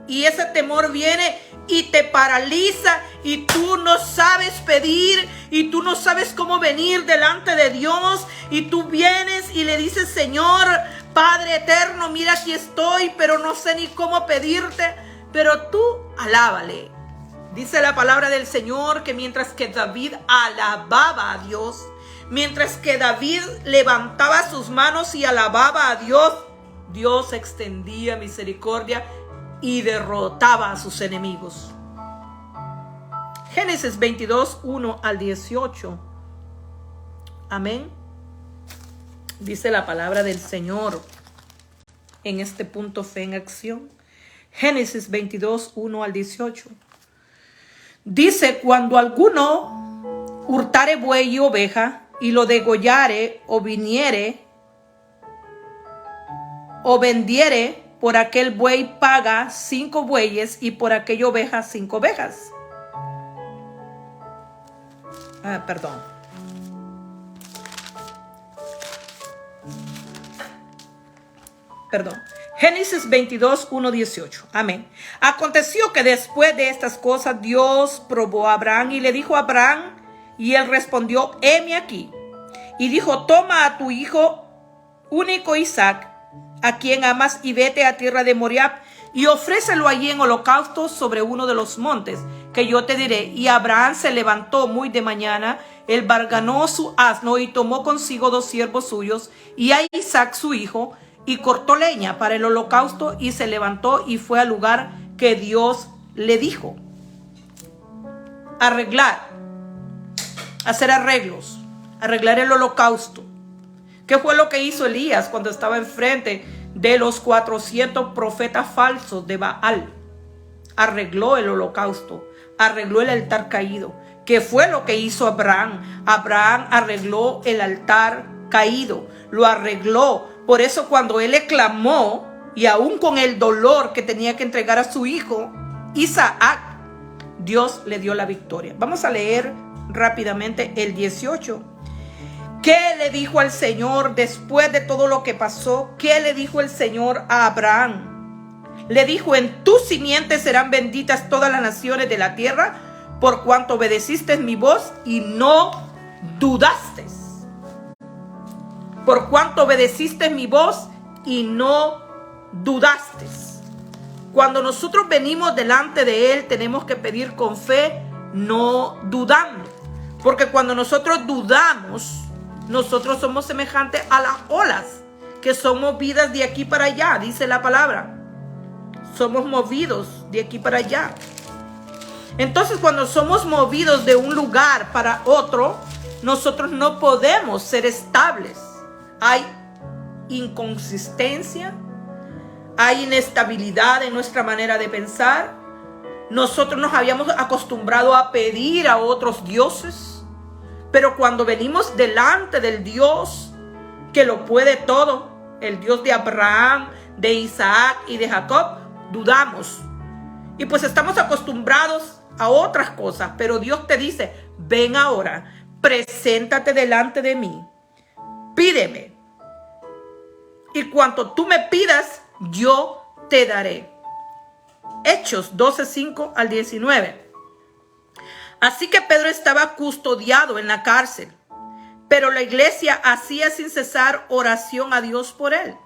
Y ese temor viene y te paraliza y tú no sabes pedir y tú no sabes cómo venir delante de Dios, y tú vienes y le dices, Señor, Padre eterno, mira, aquí estoy, pero no sé ni cómo pedirte. Pero tú alábale. Dice la palabra del Señor que mientras que David alababa a Dios, mientras que David levantaba sus manos y alababa a Dios, Dios extendía misericordia y derrotaba a sus enemigos. Génesis 22:1-18. Amén. Dice la palabra del Señor en este punto, fe en acción. Génesis 22:1-18. Dice, cuando alguno hurtare buey y oveja y lo degollare o viniere o vendiere, por aquel buey paga 5 bueyes y por aquella oveja 5 ovejas. Perdón. Génesis 22:1-18. Amén. Aconteció que después de estas cosas Dios probó a Abraham y le dijo a Abraham, y él respondió, heme aquí. Y dijo, toma a tu hijo único Isaac, a quien amas, y vete a tierra de Moriab y ofrécelo allí en holocausto sobre uno de los montes que yo te diré. Y Abraham se levantó muy de mañana, él barganó su asno y tomó consigo 2 siervos suyos y a Isaac su hijo, y cortó leña para el holocausto y se levantó y fue al lugar que Dios le dijo. Arreglar, hacer arreglos, arreglar el holocausto. ¿Qué fue lo que hizo Elías cuando estaba enfrente de los 400 profetas falsos de Baal? Arregló el holocausto, arregló el altar caído. ¿Qué fue lo que hizo Abraham? Abraham arregló el altar caído, lo arregló. Por eso cuando él le clamó, y aún con el dolor que tenía que entregar a su hijo Isaac, Dios le dio la victoria. Vamos a leer rápidamente el 18. ¿Qué le dijo al Señor después de todo lo que pasó? ¿Qué le dijo el Señor a Abraham? Le dijo: en tu simiente serán benditas todas las naciones de la tierra, por cuanto obedeciste mi voz y no dudaste. Por cuanto obedeciste mi voz y no dudaste. Cuando nosotros venimos delante de Él, tenemos que pedir con fe, no dudando. Porque cuando nosotros dudamos, nosotros somos semejantes a las olas, que son movidas de aquí para allá, dice la palabra. Somos movidos de aquí para allá. Entonces, cuando somos movidos de un lugar para otro, nosotros no podemos ser estables. Hay inconsistencia, hay inestabilidad en nuestra manera de pensar. Nosotros nos habíamos acostumbrado a pedir a otros dioses, pero cuando venimos delante del Dios que lo puede todo, el Dios de Abraham, de Isaac y de Jacob, dudamos. Y pues estamos acostumbrados a otras cosas, pero Dios te dice: ven ahora, preséntate delante de mí, pídeme, y cuanto tú me pidas, yo te daré. Hechos 12:5 al 19. Así que Pedro estaba custodiado en la cárcel, pero la iglesia hacía sin cesar oración a Dios por él.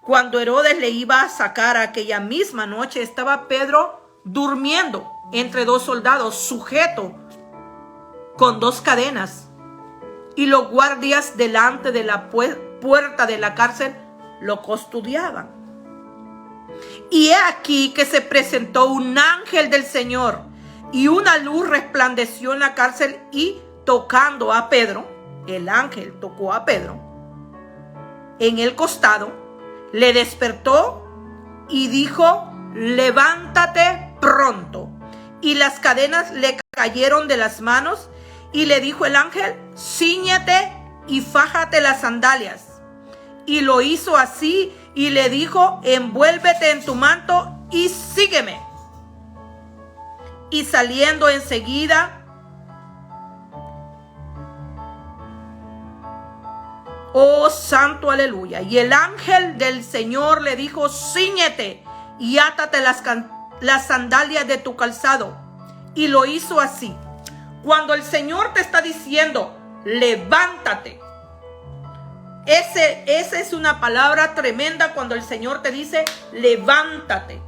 Cuando Herodes le iba a sacar aquella misma noche, estaba Pedro durmiendo entre dos soldados, sujeto con dos cadenas, y los guardias delante de la puerta de la cárcel lo custodiaban. Y he aquí que se presentó un ángel del Señor, y una luz resplandeció en la cárcel, y tocando a Pedro, el ángel tocó a Pedro en el costado, le despertó y dijo: levántate pronto. Y las cadenas le cayeron de las manos, y le dijo el ángel: cíñete y fájate las sandalias. Y lo hizo así, y le dijo: envuélvete en tu manto y sígueme. Y saliendo enseguida, oh santo, aleluya. Y el ángel del Señor le dijo: cíñete y átate las sandalias de tu calzado. Y lo hizo así. Cuando el Señor te está diciendo: levántate, esa es una palabra tremenda. Cuando el Señor te dice: levántate,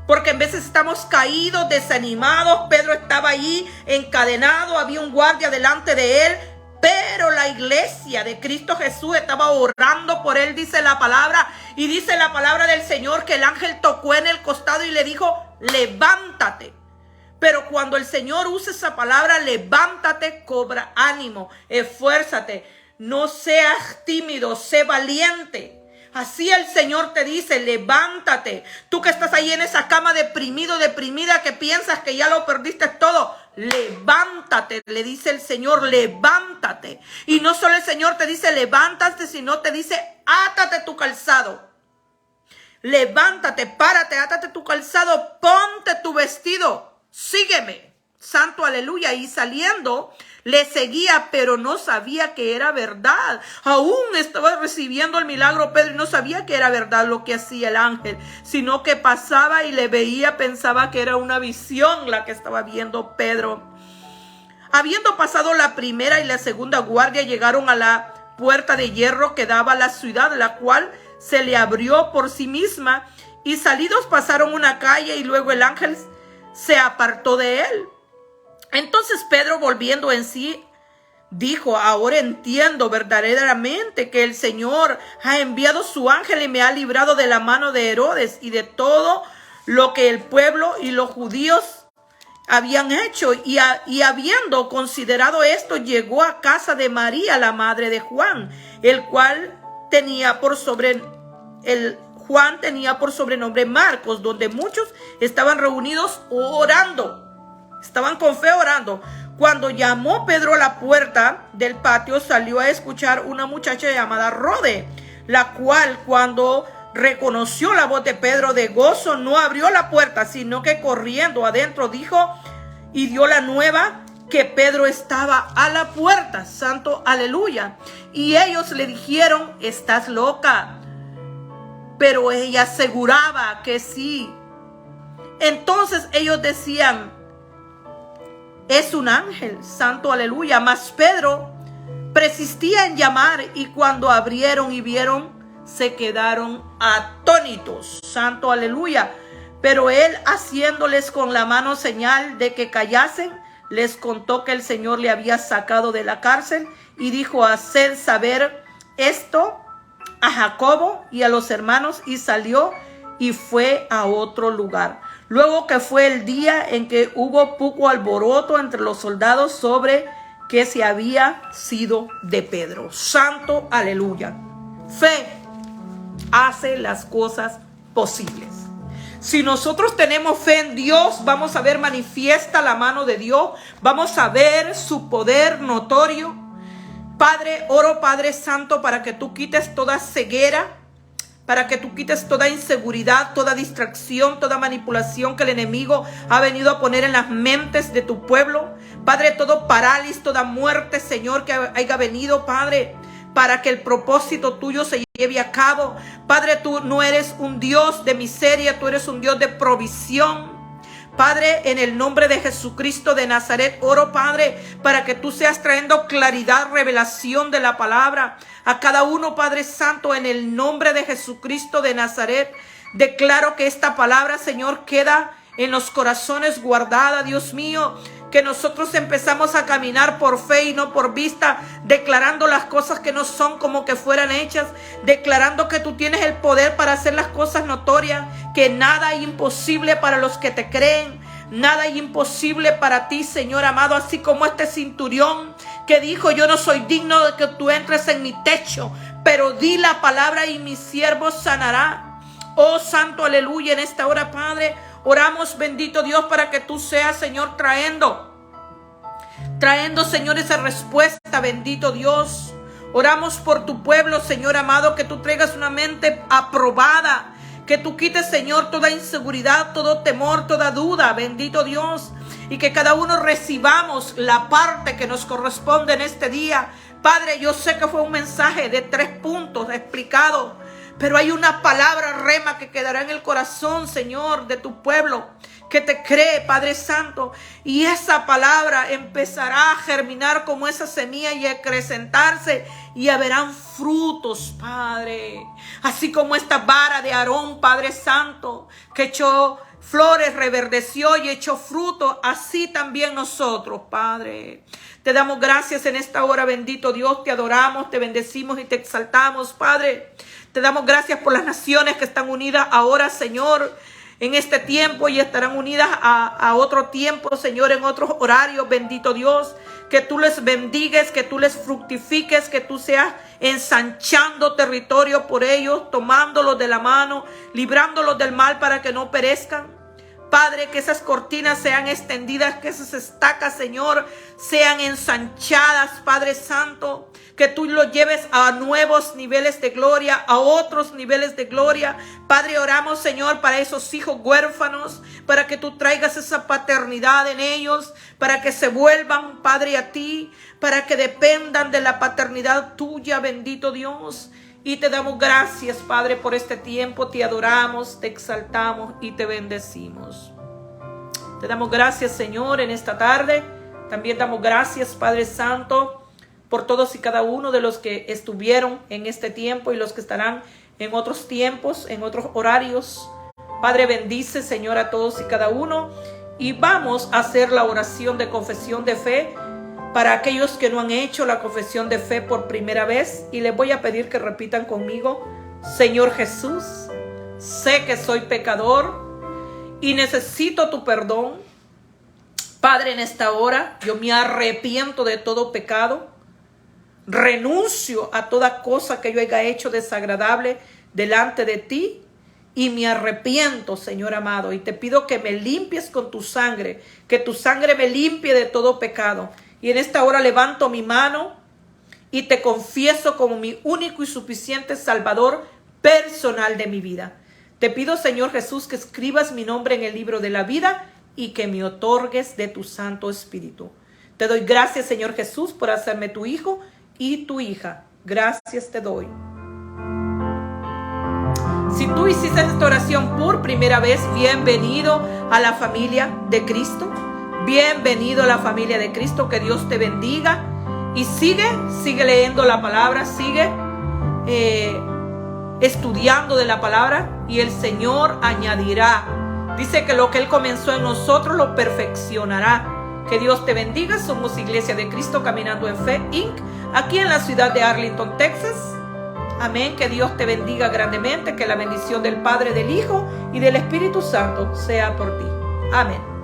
porque en veces estamos caídos, desanimados. Pedro estaba ahí encadenado, había un guardia delante de él, pero la iglesia de Cristo Jesús estaba orando por él, dice la palabra. Y dice la palabra del Señor que el ángel tocó en el costado y le dijo: levántate. Pero cuando el Señor usa esa palabra, levántate, cobra ánimo, esfuérzate, no seas tímido, sé valiente. Así el Señor te dice: levántate. Tú que estás ahí en esa cama deprimido, deprimida, que piensas que ya lo perdiste todo, levántate, le dice el Señor: levántate. Y no solo el Señor te dice levántate, sino te dice: átate tu calzado. Levántate, párate, átate tu calzado, ponte tu vestido, sígueme. Santo, aleluya. Y saliendo le seguía, pero no sabía que era verdad. Aún estaba recibiendo el milagro Pedro y no sabía que era verdad lo que hacía el ángel, sino que pasaba y le veía, pensaba que era una visión la que estaba viendo Pedro. Habiendo pasado la primera y la segunda guardia, llegaron a la puerta de hierro que daba a la ciudad, la cual se le abrió por sí misma, y salidos pasaron una calle, y luego el ángel se apartó de él. Entonces Pedro, volviendo en sí, dijo: ahora entiendo verdaderamente que el Señor ha enviado su ángel y me ha librado de la mano de Herodes y de todo lo que el pueblo y los judíos habían hecho, y habiendo considerado esto, llegó a casa de María, la madre de Juan, el cual Juan tenía por sobrenombre Marcos, donde muchos estaban reunidos orando, estaban con fe orando. Cuando llamó Pedro a la puerta del patio, salió a escuchar una muchacha llamada Rode, la cual, cuando reconoció la voz de Pedro, de gozo no abrió la puerta, sino que corriendo adentro dijo y dio la nueva que Pedro estaba a la puerta. Santo aleluya. Y ellos le dijeron: estás loca. Pero ella aseguraba que sí. Entonces ellos decían: es un ángel. Santo aleluya. Mas Pedro persistía en llamar, y cuando abrieron y vieron, se quedaron atónitos. Santo aleluya. Pero él, haciéndoles con la mano señal de que callasen, les contó que el Señor le había sacado de la cárcel, y dijo: haced saber esto a Jacobo y a los hermanos. Y salió y fue a otro lugar. Luego que fue el día en que hubo poco alboroto entre los soldados sobre que se había sido de Pedro. Santo aleluya. Fe hace las cosas posibles. Si nosotros tenemos fe en Dios, vamos a ver manifiesta la mano de Dios. Vamos a ver su poder notorio. Padre, oro, Padre Santo, para que tú quites toda ceguera, para que tú quites toda inseguridad, toda distracción, toda manipulación que el enemigo ha venido a poner en las mentes de tu pueblo. Padre, todo parálisis, toda muerte, Señor, que haya venido, Padre, para que el propósito tuyo se lleve a cabo. Padre, tú no eres un Dios de miseria, tú eres un Dios de provisión. Padre, en el nombre de Jesucristo de Nazaret, oro, Padre, para que tú seas trayendo claridad, revelación de la palabra a cada uno, Padre Santo, en el nombre de Jesucristo de Nazaret. Declaro que esta palabra, Señor, queda en los corazones guardada, Dios mío, que nosotros empezamos a caminar por fe y no por vista, declarando las cosas que no son como que fueran hechas, declarando que tú tienes el poder para hacer las cosas notorias, que nada es imposible para los que te creen, nada es imposible para ti, Señor amado, así como este centurión que dijo: yo no soy digno de que tú entres en mi techo, pero di la palabra y mi siervo sanará. Oh, santo aleluya, en esta hora, Padre, oramos, bendito Dios, para que tú seas, Señor, trayendo, Señor, esa respuesta, bendito Dios. Oramos por tu pueblo, Señor amado, que tú traigas una mente aprobada, que tú quites, Señor, toda inseguridad, todo temor, toda duda, bendito Dios, y que cada uno recibamos la parte que nos corresponde en este día. Padre, yo sé que fue un mensaje de 3 puntos explicado, pero hay una palabra rema que quedará en el corazón, Señor, de tu pueblo que te cree, Padre Santo. Y esa palabra empezará a germinar como esa semilla y a acrecentarse, y haberán frutos, Padre. Así como esta vara de Aarón, Padre Santo, que echó flores, reverdeció y echó fruto, así también nosotros, Padre. Te damos gracias en esta hora, bendito Dios. Te adoramos, te bendecimos y te exaltamos, Padre. Te damos gracias por las naciones que están unidas ahora, Señor, en este tiempo, y estarán unidas a otro tiempo, Señor, en otros horarios, bendito Dios. Que tú les bendigas, que tú les fructifiques, que tú seas ensanchando territorio por ellos, tomándolos de la mano, librándolos del mal para que no perezcan. Padre, que esas cortinas sean extendidas, que esas estacas, Señor, sean ensanchadas, Padre Santo. Que tú los lleves a nuevos niveles de gloria, a otros niveles de gloria. Padre, oramos, Señor, para esos hijos huérfanos, para que tú traigas esa paternidad en ellos, para que se vuelvan, Padre, a ti, para que dependan de la paternidad tuya, bendito Dios. Y te damos gracias, Padre, por este tiempo. Te adoramos, te exaltamos y te bendecimos. Te damos gracias, Señor, en esta tarde. También damos gracias, Padre Santo, por todos y cada uno de los que estuvieron en este tiempo y los que estarán en otros tiempos, en otros horarios. Padre, bendice, Señor, a todos y cada uno. Y vamos a hacer la oración de confesión de fe para aquellos que no han hecho la confesión de fe por primera vez. Y les voy a pedir que repitan conmigo: Señor Jesús, sé que soy pecador y necesito tu perdón. Padre, en esta hora yo me arrepiento de todo pecado. Renuncio a toda cosa que yo haya hecho desagradable delante de ti. Y me arrepiento, Señor amado, y te pido que me limpies con tu sangre, que tu sangre me limpie de todo pecado. Y en esta hora levanto mi mano y te confieso como mi único y suficiente Salvador personal de mi vida. Te pido, Señor Jesús, que escribas mi nombre en el libro de la vida y que me otorgues de tu Santo Espíritu. Te doy gracias, Señor Jesús, por hacerme tu hijo y tu hija. Gracias te doy. Si tú hiciste esta oración por primera vez, bienvenido a la familia de Cristo. Bienvenido a la familia de Cristo. Que Dios te bendiga. Y sigue leyendo la palabra. Sigue estudiando de la palabra. Y el Señor añadirá. Dice que lo que Él comenzó en nosotros lo perfeccionará. Que Dios te bendiga. Somos Iglesia de Cristo Caminando en Fe, Inc. Aquí en la ciudad de Arlington, Texas. Amén, que Dios te bendiga grandemente, que la bendición del Padre, del Hijo y del Espíritu Santo sea por ti. Amén.